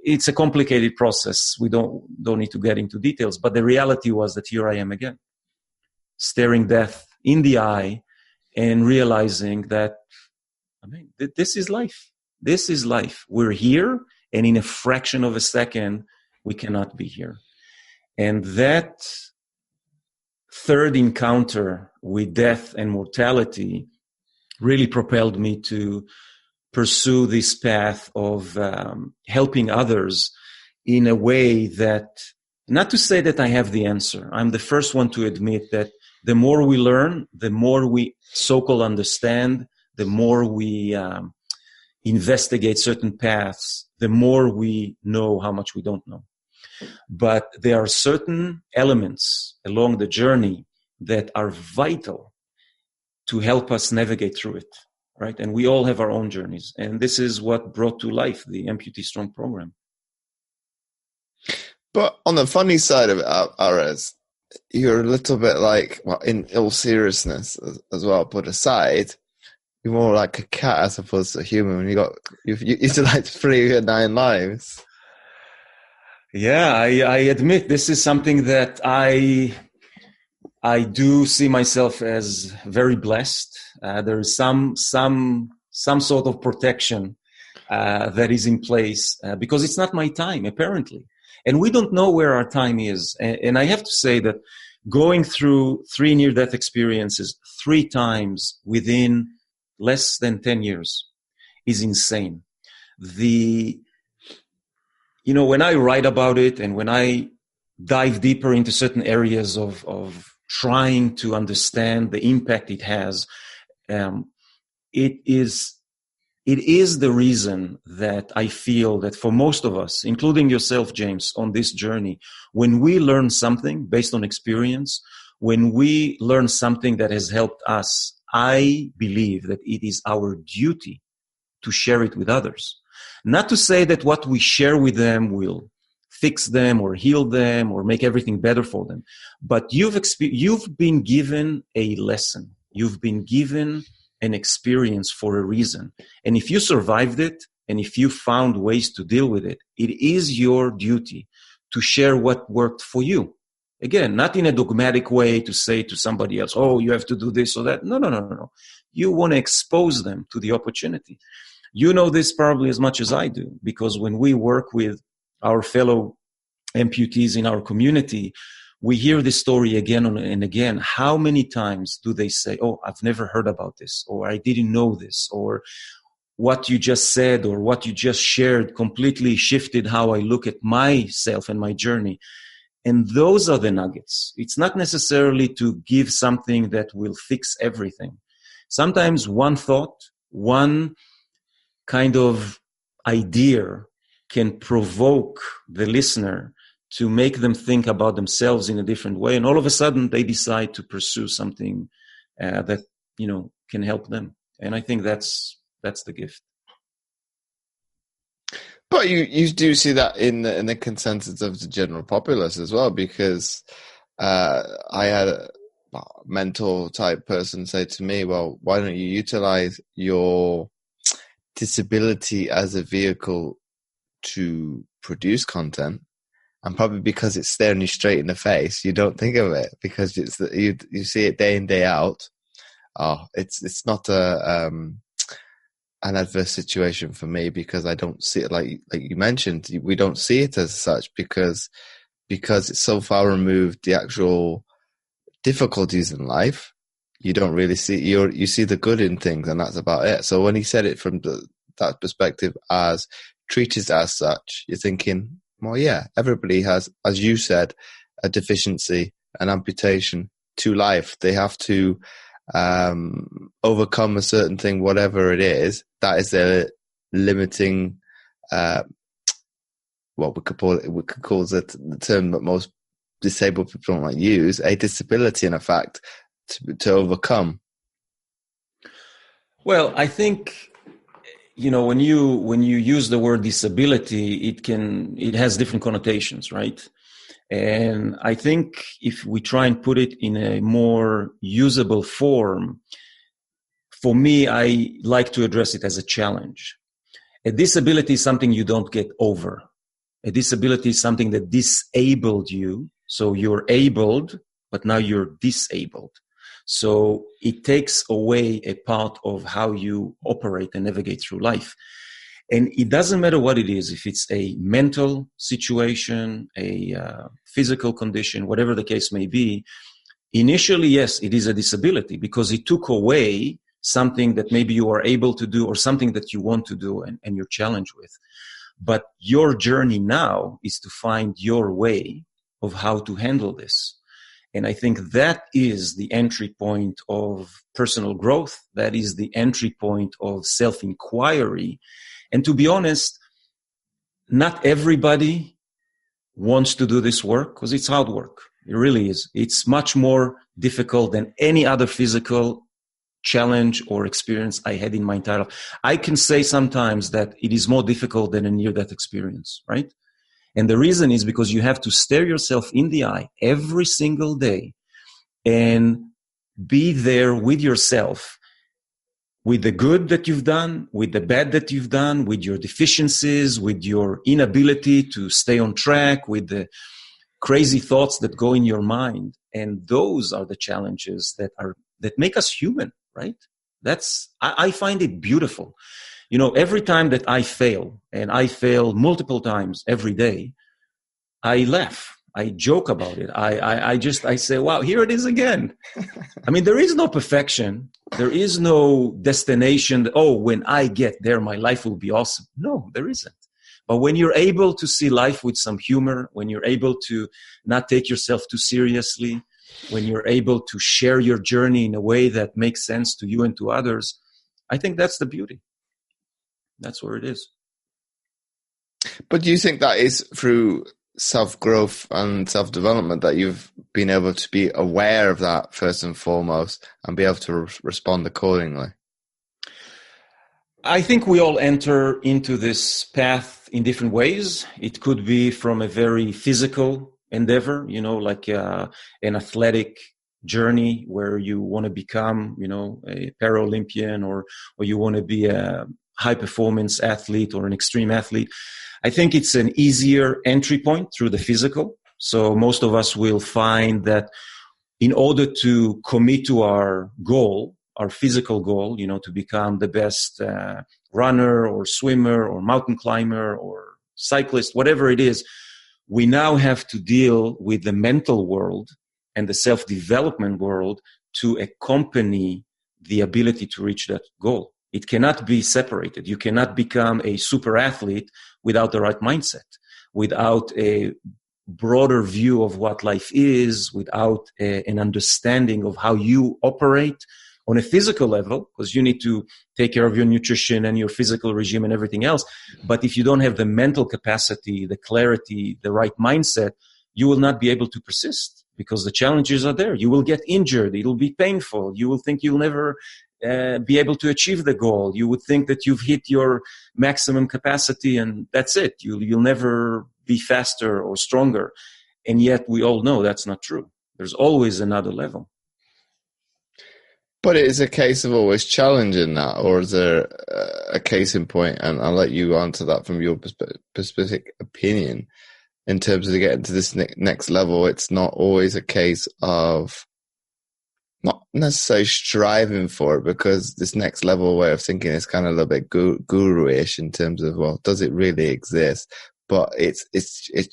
Speaker 2: it's a complicated process. We don't need to get into details. But the reality was that here I am again, staring death in the eye and realizing that, this is life. This is life. We're here, and in a fraction of a second, we cannot be here. And that third encounter with death and mortality really propelled me to pursue this path of helping others in a way that, not to say that I have the answer. I'm the first one to admit that the more we learn, the more we so-called understand, the more we investigate certain paths, the more we know how much we don't know. But there are certain elements along the journey that are vital to help us navigate through it, right? And we all have our own journeys. And this is what brought to life the Amputee Strong program.
Speaker 1: But on the funny side of it, Erez, you're a little bit like, well, in all seriousness as well, put aside, you're more like a cat as opposed to a human. You used to like 3 or 9 lives. Yeah,
Speaker 2: I admit this is something that I I do see myself as very blessed. There is some sort of protection that is in place because it's not my time, apparently. And we don't know where our time is. And I have to say that going through 3 near-death experiences 3 times within less than 10 years is insane. When I write about it and when I dive deeper into certain areas of trying to understand the impact it has, it is the reason that I feel that for most of us, including yourself, James, on this journey, when we learn something based on experience, when we learn something that has helped us, I believe that it is our duty to share it with others. Not to say that what we share with them will fix them or heal them or make everything better for them, but you've been given a lesson. You've been given an experience for a reason. And if you survived it, and if you found ways to deal with it, it is your duty to share what worked for you. Again, not in a dogmatic way to say to somebody else, oh, you have to do this or that. No. You want to expose them to the opportunity. You know this probably as much as I do, because when we work with our fellow amputees in our community, we hear this story again and again. How many times do they say, oh, I've never heard about this, or I didn't know this, or what you just said or what you just shared completely shifted how I look at myself and my journey. And those are the nuggets. It's not necessarily to give something that will fix everything. Sometimes one thought, one kind of idea can provoke the listener to make them think about themselves in a different way. And all of a sudden they decide to pursue something that, can help them. And I think that's the gift.
Speaker 1: But you do see that in the consensus of the general populace as well, because I had a mentor type person say to me, well, why don't you utilize your disability as a vehicle to produce content? And probably because it's staring you straight in the face, you don't think of it, because you see it day in, day out. Oh, it's not an adverse situation for me, because I don't see it like you mentioned. We don't see it as such because it's so far removed. The actual difficulties in life, you don't really see. You see the good in things, and that's about it. So when he said it from that perspective, as treated as such, you're thinking, well, yeah, everybody has, as you said, a deficiency, an amputation to life. They have to overcome a certain thing, whatever it is. That is their limiting. What we could call it the term that most disabled people don't like use, a disability, in effect, to overcome.
Speaker 2: Well, I think, when you use the word disability, it has different connotations, right? And I think if we try and put it in a more usable form, for me, I like to address it as a challenge. A disability is something you don't get over. A disability is something that disabled you. So you're abled, but now you're disabled. So it takes away a part of how you operate and navigate through life. And it doesn't matter what it is, if it's a mental situation, a physical condition, whatever the case may be. Initially, yes, it is a disability because it took away something that maybe you are able to do or something that you want to do and you're challenged with. But your journey now is to find your way of how to handle this. And I think that is the entry point of personal growth. That is the entry point of self-inquiry. And to be honest, not everybody wants to do this work because it's hard work. It really is. It's much more difficult than any other physical challenge or experience I had in my entire life. I can say sometimes that it is more difficult than a near-death experience, right? And the reason is because you have to stare yourself in the eye every single day and be there with yourself, with the good that you've done, with the bad that you've done, with your deficiencies, with your inability to stay on track, with the crazy thoughts that go in your mind. And those are the challenges that make us human, right? I find it beautiful. Every time that I fail, and I fail multiple times every day, I laugh. I joke about it. I say, wow, here it is again. I mean, there is no perfection. There is no destination. When I get there, my life will be awesome. No, there isn't. But when you're able to see life with some humor, when you're able to not take yourself too seriously, when you're able to share your journey in a way that makes sense to you and to others, I think that's the beauty. That's where it is.
Speaker 1: But do you think that is through self-growth and self-development that you've been able to be aware of that first and foremost and be able to respond accordingly?
Speaker 2: I think we all enter into this path in different ways. It could be from a very physical endeavor, like an athletic journey where you want to become, a Paralympian or you want to be a high performance athlete or an extreme athlete. I think it's an easier entry point through the physical. So most of us will find that in order to commit to our goal, our physical goal, to become the best runner or swimmer or mountain climber or cyclist, whatever it is, we now have to deal with the mental world and the self-development world to accompany the ability to reach that goal. It cannot be separated. You cannot become a super athlete without the right mindset, without a broader view of what life is, without an understanding of how you operate on a physical level, because you need to take care of your nutrition and your physical regime and everything else. But if you don't have the mental capacity, the clarity, the right mindset, you will not be able to persist because the challenges are there. You will get injured. It'll be painful. You will think you'll never be able to achieve the goal. You would think that you've hit your maximum capacity and that's it. You'll never be faster or stronger. And yet we all know that's not true. There's always another level.
Speaker 1: But it is a case of always challenging that, or is there a case in point, and I'll let you answer that from your specific opinion, in terms of getting to this next level, it's not always a case of not necessarily striving for it, because this next level way of thinking is kind of a little bit guru-ish in terms of, well, does it really exist? But it's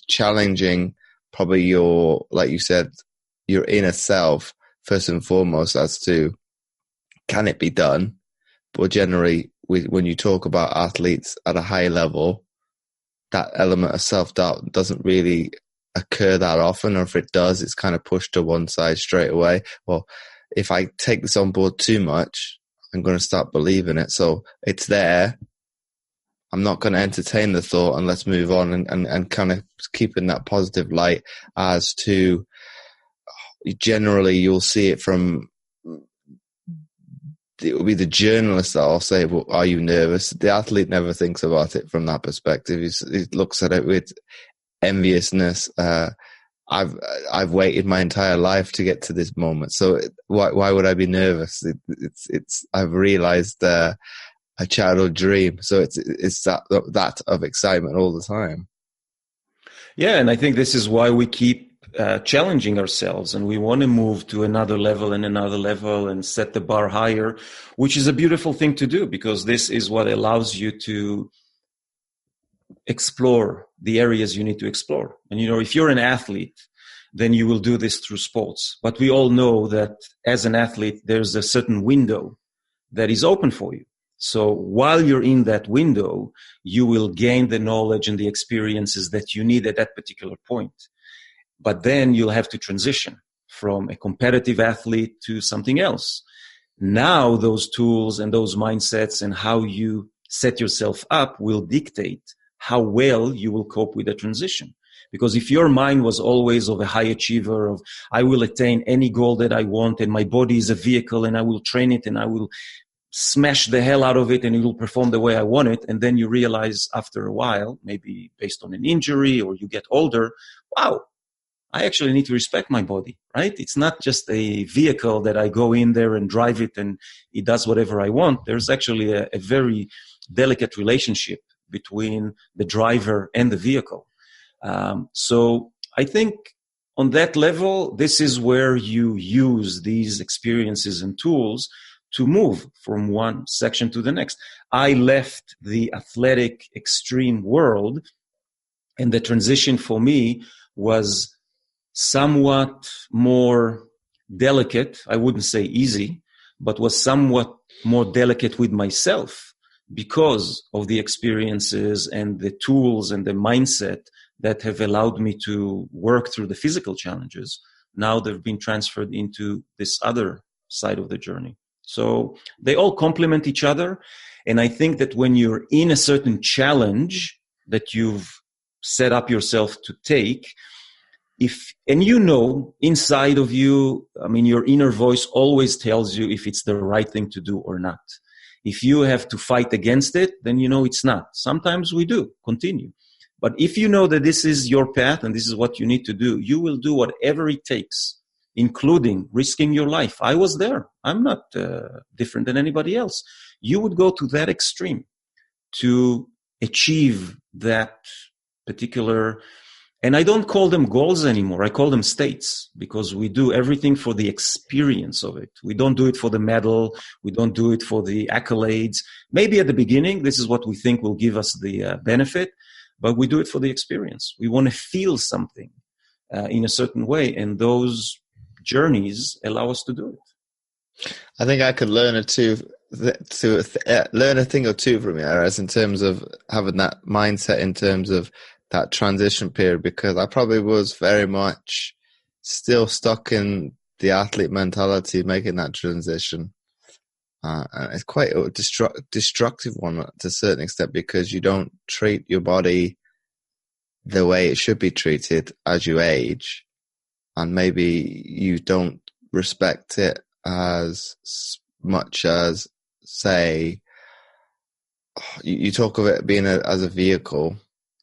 Speaker 1: challenging probably your, like you said, your inner self first and foremost as to, can it be done? But generally, when you talk about athletes at a high level, that element of self-doubt doesn't really occur that often, or if it does, it's kind of pushed to one side straight away. Well, if I take this on board too much, I'm going to start believing it. So it's there. I'm not going to entertain the thought, and let's move on and kind of keeping that positive light as to, generally you'll see it from, it will be the journalist that will say, well, are you nervous? The athlete never thinks about it from that perspective. He looks at it with enviousness. I've waited my entire life to get to this moment. So why would I be nervous? I've realized a childhood dream. So it's that of excitement all the time.
Speaker 2: Yeah. And I think this is why we keep challenging ourselves, and we want to move to another level and set the bar higher, which is a beautiful thing to do, because this is what allows you to explore the areas you need to explore. And, if you're an athlete, then you will do this through sports. But we all know that as an athlete, there's a certain window that is open for you. So while you're in that window, you will gain the knowledge and the experiences that you need at that particular point. But then you'll have to transition from a competitive athlete to something else. Now those tools and those mindsets and how you set yourself up will dictate how well you will cope with the transition. Because if your mind was always of a high achiever, of I will attain any goal that I want, and my body is a vehicle and I will train it and I will smash the hell out of it and it will perform the way I want it, and then you realize after a while, maybe based on an injury or you get older, wow, I actually need to respect my body, right? It's not just a vehicle that I go in there and drive it and it does whatever I want. There's actually a very delicate relationship between the driver and the vehicle. So I think on that level, this is where you use these experiences and tools to move from one section to the next. I left the athletic extreme world, and the transition for me was somewhat more delicate. I wouldn't say easy, but was somewhat more delicate with myself because of the experiences and the tools and the mindset that have allowed me to work through the physical challenges. Now they've been transferred into this other side of the journey. So they all complement each other. And I think that when you're in a certain challenge that you've set up yourself to take, and you know, inside of you, I mean, your inner voice always tells you if it's the right thing to do or not. If you have to fight against it, then you know it's not. Sometimes we do continue. But if you know that this is your path and this is what you need to do, you will do whatever it takes, including risking your life. I was there. I'm not different than anybody else. You would go to that extreme to achieve that particular. And I don't call them goals anymore. I call them states, because we do everything for the experience of it. We don't do it for the medal. We don't do it for the accolades. Maybe at the beginning, this is what we think will give us the benefit, but we do it for the experience. We want to feel something in a certain way, and those journeys allow us to do it.
Speaker 1: I think I could learn a thing or two from you, Erez, in terms of having that mindset in terms of that transition period, because I probably was very much still stuck in the athlete mentality, making that transition. And it's quite a destructive one to a certain extent, because you don't treat your body the way it should be treated as you age. And maybe you don't respect it as much as, say, you talk of it being as a vehicle.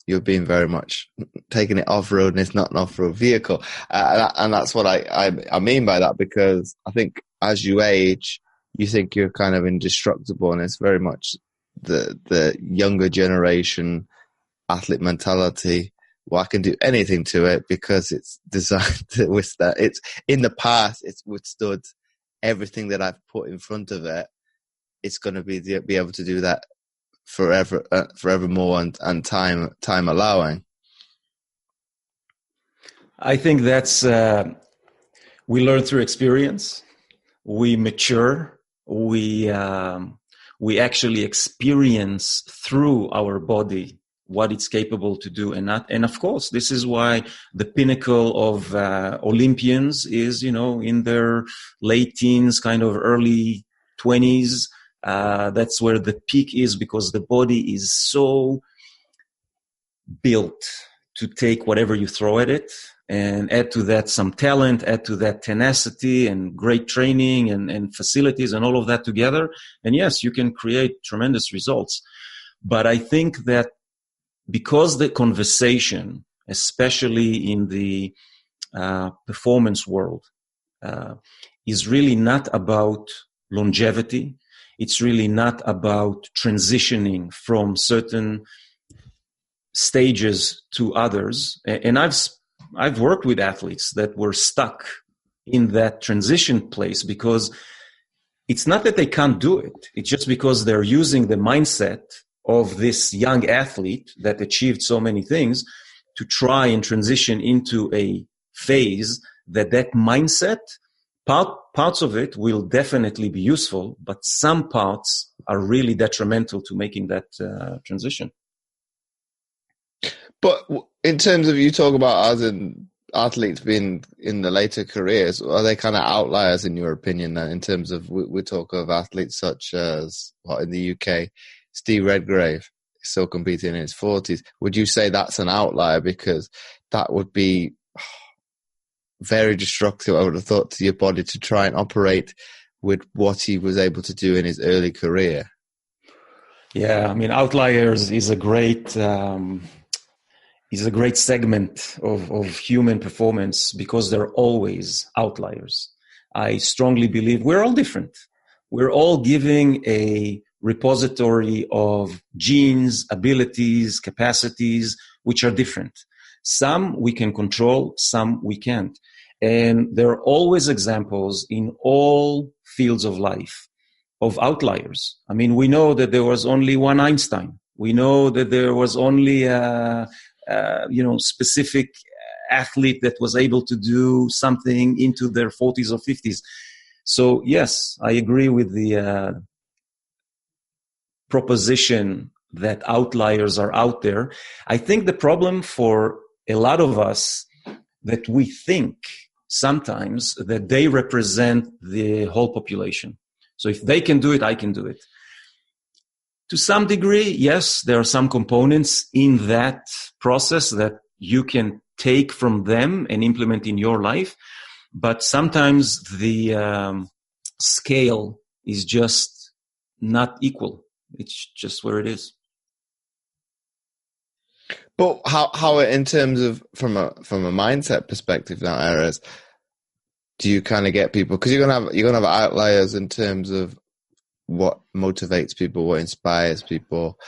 Speaker 1: You're being very much taking it off-road, and it's not an off-road vehicle. And that's what I mean by that, because I think as you age, you think you're kind of indestructible, and it's very much the younger generation athlete mentality. Well, I can do anything to it because it's designed to withstand. It's in the past, it's withstood everything that I've put in front of it. It's going to be able to do that forevermore, and time allowing.
Speaker 2: I think that's we learn through experience. We mature. We actually experience through our body what it's capable to do and not. And of course, this is why the pinnacle of Olympians is, in their late teens, kind of early 20s. That's where the peak is, because the body is so built to take whatever you throw at it, and add to that some talent, add to that tenacity and great training and facilities and all of that together. And yes, you can create tremendous results. But I think that because the conversation, especially in the performance world, is really not about longevity. It's really not about transitioning from certain stages to others. And I've worked with athletes that were stuck in that transition place, because it's not that they can't do it. It's just because they're using the mindset of this young athlete that achieved so many things to try and transition into a phase that mindset, parts of it will definitely be useful, but some parts are really detrimental to making that transition. But
Speaker 1: in terms of, you talk about as in athletes being in the later careers, are they kind of outliers in your opinion then, in terms of, we talk of athletes such as, in the UK, Steve Redgrave is still competing in his 40s. Would you say that's an outlier? Because that would be very destructive, I would have thought, to your body to try and operate with what he was able to do in his early career.
Speaker 2: Yeah, I mean, outliers is a great segment of human performance, because they're always outliers. I strongly believe we're all different. We're all giving a repository of genes, abilities, capacities, which are different. Some we can control, some we can't. And there are always examples in all fields of life of outliers. I mean, we know that there was only one Einstein. We know that there was only a specific athlete that was able to do something into their 40s or 50s. So yes, I agree with the proposition that outliers are out there. I think the problem for a lot of us that we think sometimes that they represent the whole population. So if they can do it, I can do it. To some degree, yes, there are some components in that process that you can take from them and implement in your life. But sometimes the scale is just not equal. It's just where it is.
Speaker 1: But how in terms of from a mindset perspective now, Erez, do you kind of get people, because you're gonna have outliers in terms of what motivates people, what inspires people.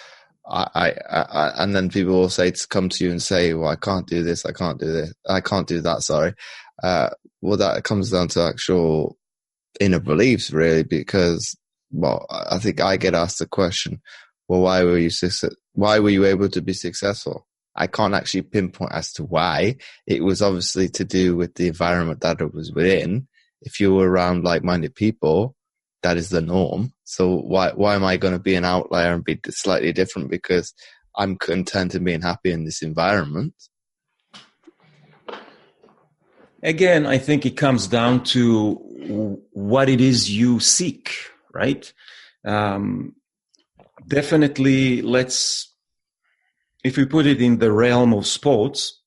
Speaker 1: And then people will come to you and say, well, I can't do this, I can't do this, I can't do that, sorry. Well, that comes down to actual inner beliefs, really, because, well, I think I get asked the question, well, why were you able to be successful? I can't actually pinpoint as to why. It was obviously to do with the environment that it was within. If you were around like-minded people, that is the norm. So why am I going to be an outlier and be slightly different because I'm content and being happy in this environment?
Speaker 2: Again, I think it comes down to what it is you seek, right? Definitely, if we put it in the realm of sports,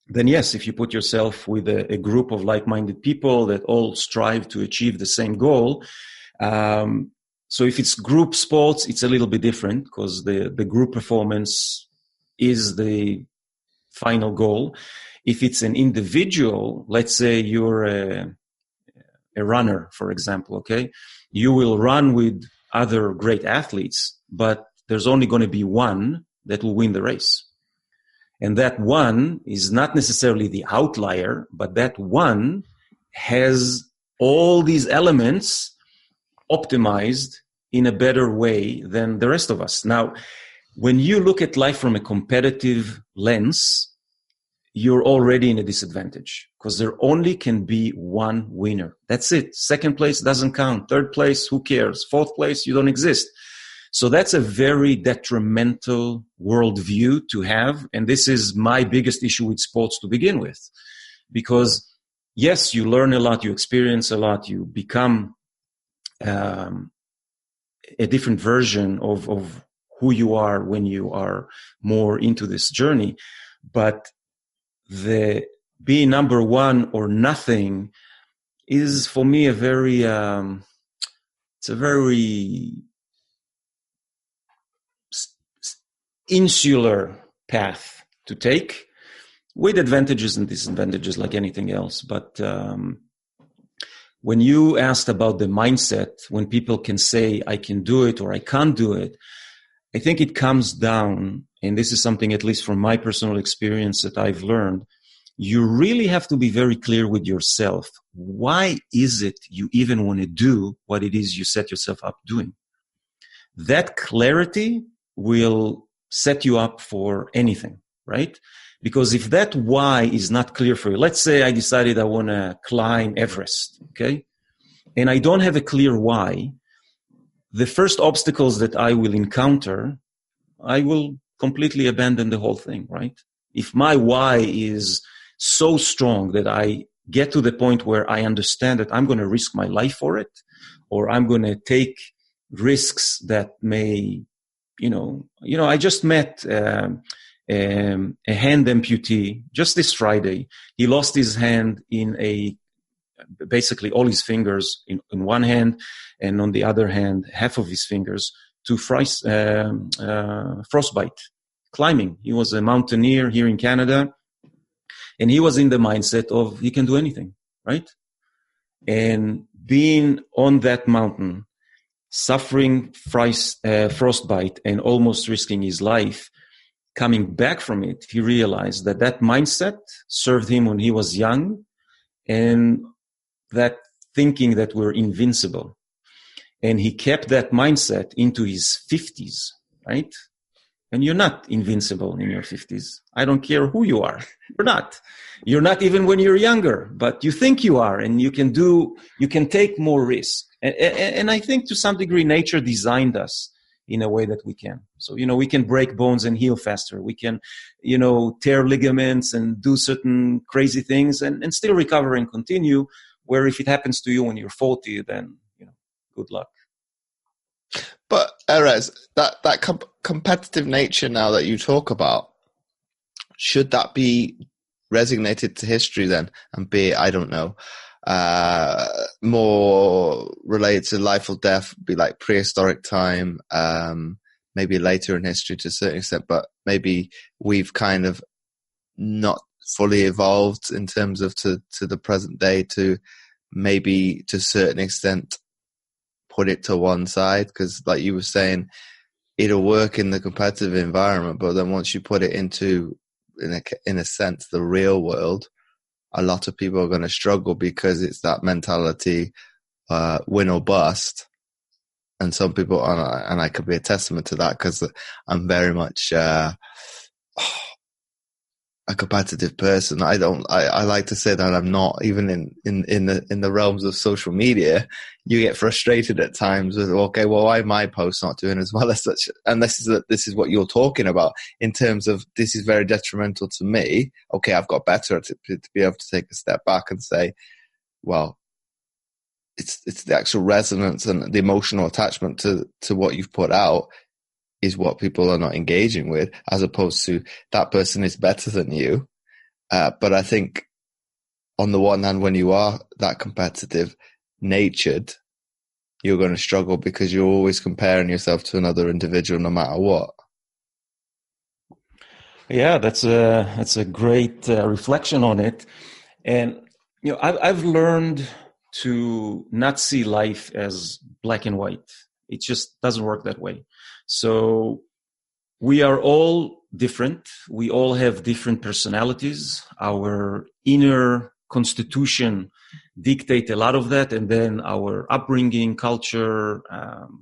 Speaker 2: then yes, if you put yourself with a group of like-minded people that all strive to achieve the same goal, so if it's group sports, it's a little bit different because the group performance is the final goal. If it's an individual, let's say you're a runner, for example, okay? You will run with other great athletes, but there's only going to be one that will win the race. And that one is not necessarily the outlier, but that one has all these elements optimized in a better way than the rest of us. Now, when you look at life from a competitive lens, you're already in a disadvantage because there only can be one winner. That's it. Second place doesn't count. Third place, who cares? Fourth place, you don't exist. So that's a very detrimental worldview to have. And this is my biggest issue with sports to begin with. Because yes, you learn a lot, you experience a lot, you become a different version of who you are when you are more into this journey. But the being number one or nothing is for me it's a very insular path to take with advantages and disadvantages like anything else. But when you asked about the mindset, when people can say, I can do it or I can't do it, I think it comes down, and this is something at least from my personal experience that I've learned, you really have to be very clear with yourself. Why is it you even want to do what it is you set yourself up doing? That clarity will set you up for anything, right? Because if that why is not clear for you, let's say I decided I want to climb Everest, okay? And I don't have a clear why. The first obstacles that I will encounter, I will completely abandon the whole thing, right? If my why is so strong that I get to the point where I understand that I'm going to risk my life for it, or I'm going to take risks that may, I just met a hand amputee just this Friday. He lost his hand in basically all his fingers in one hand, and on the other hand, half of his fingers to frostbite, climbing. He was a mountaineer here in Canada, and he was in the mindset of he can do anything, right? And being on that mountain, suffering frostbite and almost risking his life, coming back from it, he realized that that mindset served him when he was young, and that thinking that we're invincible. And he kept that mindset into his 50s, right? And you're not invincible in your 50s. I don't care who you are. You're not. You're not even when you're younger, but you think you are, and you can take more risk. And I think to some degree, nature designed us in a way that we can. So, we can break bones and heal faster. We can, tear ligaments and do certain crazy things and still recover and continue. Where if it happens to you when you're 40, then, good luck.
Speaker 1: But Erez, that competitive nature now that you talk about, should that be resignated to history then, and be, I don't know, more related to life or death, be like prehistoric time, maybe later in history to a certain extent, but maybe we've kind of not fully evolved in terms of to the present day to maybe to a certain extent put it to one side, because like you were saying, it'll work in the competitive environment, but then once you put it into, in a sense, the real world, a lot of people are going to struggle because it's that mentality, win or bust. And some people, and I could be a testament to that, because I'm very much a competitive person. I like to say that I'm not, even in the realms of social media. You get frustrated at times with, okay, well, why my post not doing as well as such? And this is what you're talking about in terms of, this is very detrimental to me. Okay, I've got better to be able to take a step back and say, well, it's the actual resonance and the emotional attachment to what you've put out is what people are not engaging with, as opposed to that person is better than you. But I think on the one hand, when you are that competitive natured, you're going to struggle because you're always comparing yourself to another individual, no matter what.
Speaker 2: Yeah, that's a great reflection on it. And, I've learned to not see life as black and white. It just doesn't work that way. So we are all different. We all have different personalities. Our inner constitution dictate a lot of that. And then our upbringing, culture,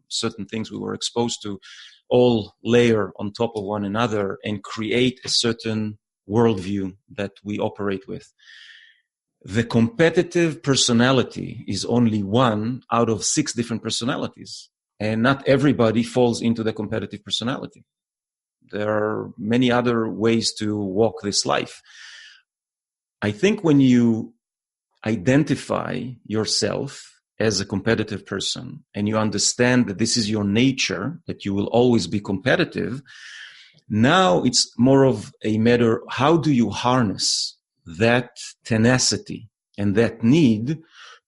Speaker 2: certain things we were exposed to, all layer on top of one another and create a certain worldview that we operate with. The competitive personality is only one out of 6 different personalities. And not everybody falls into the competitive personality. There are many other ways to walk this life. I think when you identify yourself as a competitive person and you understand that this is your nature, that you will always be competitive, now it's more of a matter, how do you harness that tenacity and that need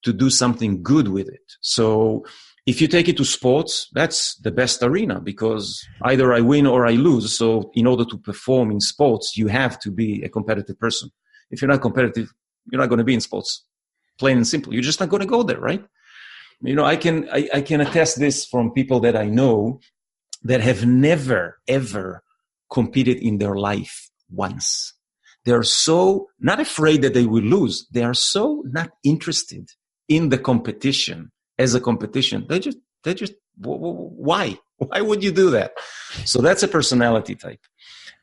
Speaker 2: to do something good with it? So if you take it to sports, that's the best arena, because either I win or I lose. So in order to perform in sports, you have to be a competitive person. If you're not competitive, you're not going to be in sports. Plain and simple. You're just not going to go there, right? I can attest this from people that I know that have never, ever competed in their life once. They're so not afraid that they will lose. They are so not interested in the competition as a competition. They just, why? Why would you do that? So that's a personality type.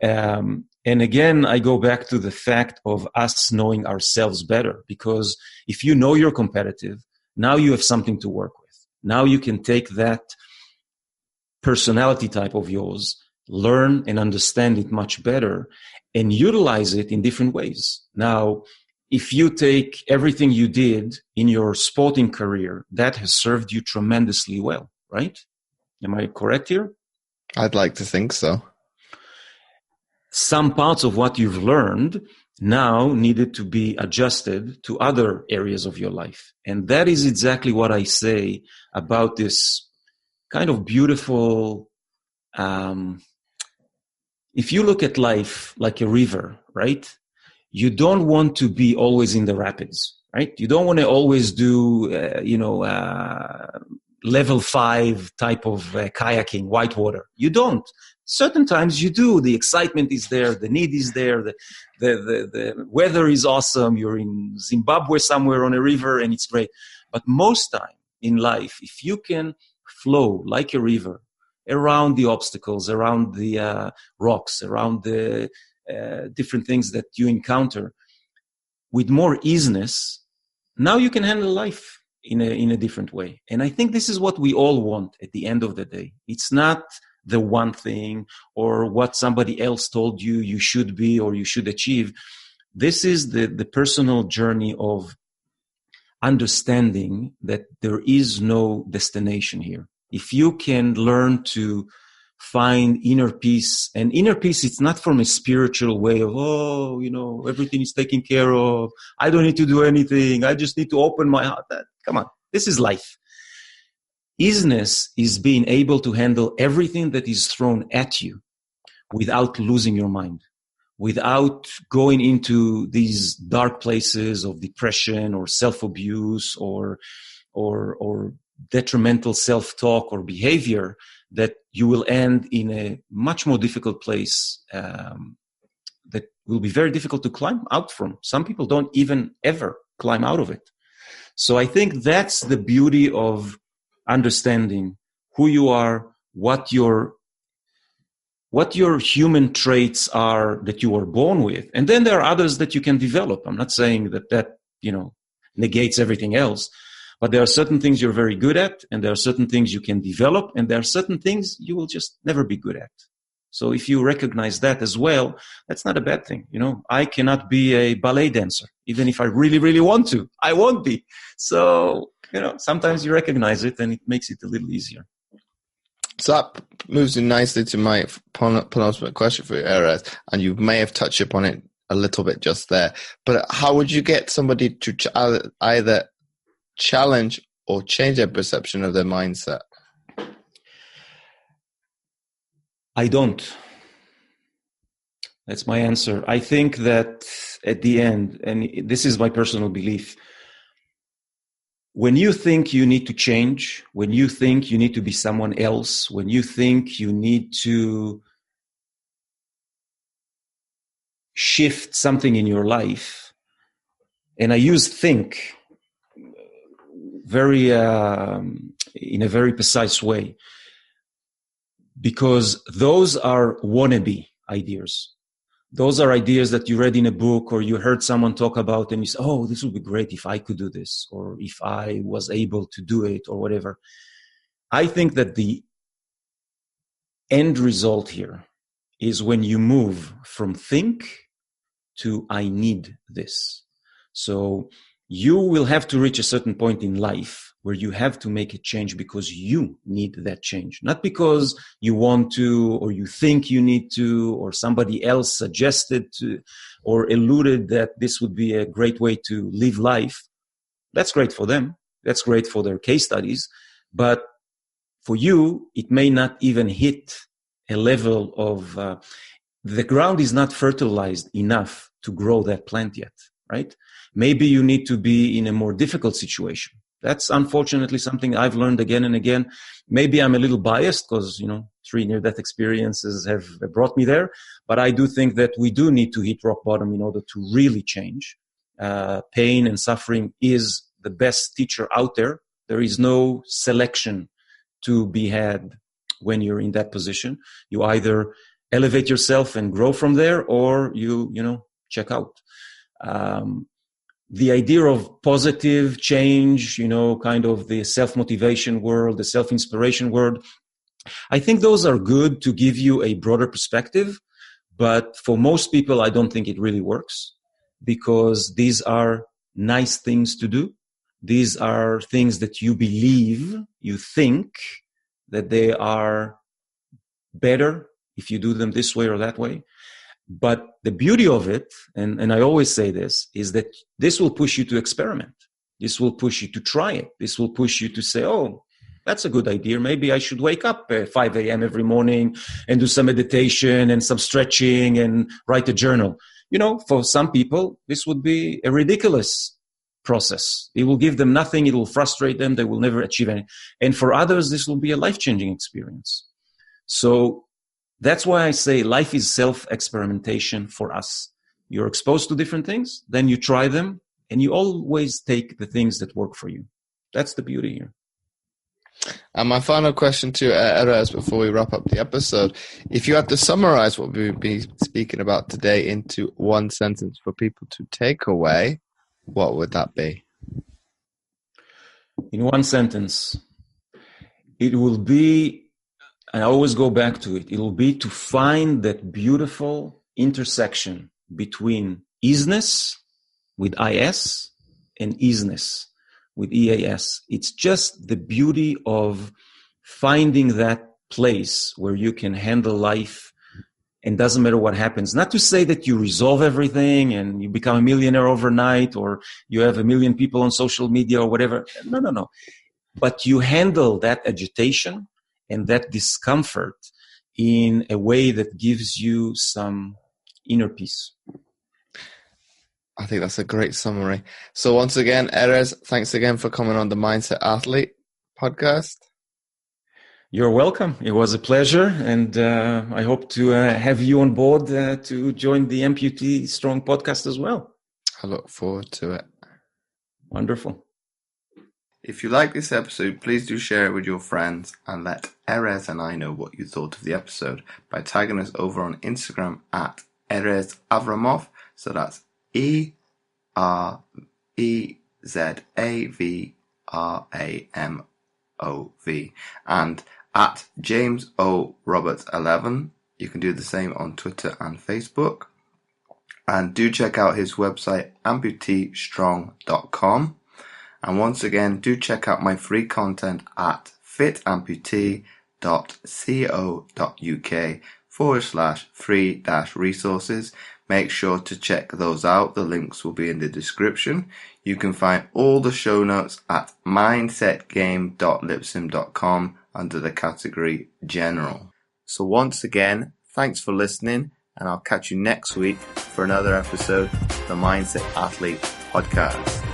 Speaker 2: And again, I go back to the fact of us knowing ourselves better, because if you know you're competitive, now you have something to work with. Now you can take that personality type of yours, learn and understand it much better, and utilize it in different ways. Now, if you take everything you did in your sporting career, that has served you tremendously well, right? Am I correct here?
Speaker 1: I'd like to think so.
Speaker 2: Some parts of what you've learned now needed to be adjusted to other areas of your life. And that is exactly what I say about this kind of beautiful, if you look at life like a river, right? You don't want to be always in the rapids, right? You don't want to always do, level 5 type of kayaking, whitewater. You don't. certain times you do. The excitement is there, the need is there, the weather is awesome. You're in Zimbabwe somewhere on a river and it's great. But most time in life, if you can flow like a river around the obstacles, around the rocks, around the different things that you encounter with more easiness, now you can handle life in a different way. And I think this is what we all want at the end of the day. It's not the one thing or what somebody else told you you should be or you should achieve. This is the personal journey of understanding that there is no destination here. If you can learn to find inner peace, and inner peace, it's not from a spiritual way of, everything is taken care of. I don't need to do anything. I just need to open my heart. Come on, this is life. Easiness is being able to handle everything that is thrown at you without losing your mind, without going into these dark places of depression or self-abuse or detrimental self-talk or behavior that you will end in a much more difficult place that will be very difficult to climb out from. Some people don't even ever climb out of it. So I think that's the beauty of understanding who you are, what your human traits are that you were born with. And then there are others that you can develop. I'm not saying that negates everything else, but there are certain things you're very good at, and there are certain things you can develop, and there are certain things you will just never be good at. So if you recognize that as well, that's not a bad thing. I cannot be a ballet dancer, even if I really, really want to. I won't be. So, sometimes you recognize it and it makes it a little easier.
Speaker 1: So that moves in nicely to my penultimate question for you, Erez, and you may have touched upon it a little bit just there. But how would you get somebody to either challenge or change their perception of their mindset?
Speaker 2: I don't. That's my answer. I think that at the end, and this is my personal belief, when you think you need to change, when you think you need to be someone else, when you think you need to shift something in your life, and I use think in a very precise way, because those are wannabe ideas. Those are ideas that you read in a book or you heard someone talk about and you say, oh, this would be great if I could do this, or if I was able to do it, or whatever. I think that the end result here is when you move from think to I need this. So you will have to reach a certain point in life where you have to make a change because you need that change, not because you want to, or you think you need to, or somebody else suggested to, or alluded that this would be a great way to live life. That's great for them. That's great for their case studies. But for you, it may not even hit a level of, the ground is not fertilized enough to grow that plant yet, right? Maybe you need to be in a more difficult situation. That's unfortunately something I've learned again and again. Maybe I'm a little biased because, 3 near-death experiences have brought me there. But I do think that we do need to hit rock bottom in order to really change. Pain and suffering is the best teacher out there. There is no selection to be had when you're in that position. You either elevate yourself and grow from there, or you check out. The idea of positive change, kind of the self-motivation world, the self-inspiration world, I think those are good to give you a broader perspective. But for most people, I don't think it really works, because these are nice things to do. These are things that you believe, you think that they are better if you do them this way or that way. But the beauty of it, and I always say this, is that this will push you to experiment. This will push you to try it. This will push you to say, oh, that's a good idea. Maybe I should wake up at 5 a.m. every morning and do some meditation and some stretching and write a journal. For some people, this would be a ridiculous process. It will give them nothing. It will frustrate them. They will never achieve anything. And for others, this will be a life-changing experience. So That's why I say life is self-experimentation for us. You're exposed to different things, then you try them, and you always take the things that work for you. That's the beauty here.
Speaker 1: And my final question to Erez before we wrap up the episode, if you had to summarize what we've been speaking about today into one sentence for people to take away, what would that be?
Speaker 2: In one sentence, it will be, I always go back to it, it will be to find that beautiful intersection between easiness with IS and easiness with EAS. It's just the beauty of finding that place where you can handle life and doesn't matter what happens. Not to say that you resolve everything and you become a millionaire overnight or you have 1 million people on social media or whatever. No. But you handle that agitation and that discomfort in a way that gives you some inner peace.
Speaker 1: I think that's a great summary. So once again, Erez, thanks again for coming on the Mindset Athlete podcast.
Speaker 2: You're welcome. It was a pleasure. And I hope to have you on board to join the Amputee Strong podcast as well.
Speaker 1: I look forward to it.
Speaker 2: Wonderful.
Speaker 1: If you like this episode, please do share it with your friends and let Erez and I know what you thought of the episode by tagging us over on Instagram at Erez Avramov. So that's EREZAVRAMOV, and at James O. Roberts 11. You can do the same on Twitter and Facebook. And do check out his website, amputeestrong.com. And once again, do check out my free content at fitamputee.co.uk/free-resources. Make sure to check those out. The links will be in the description. You can find all the show notes at mindsetgame.lipsim.com under the category General. So once again, thanks for listening, and I'll catch you next week for another episode of the Mindset Athlete podcast.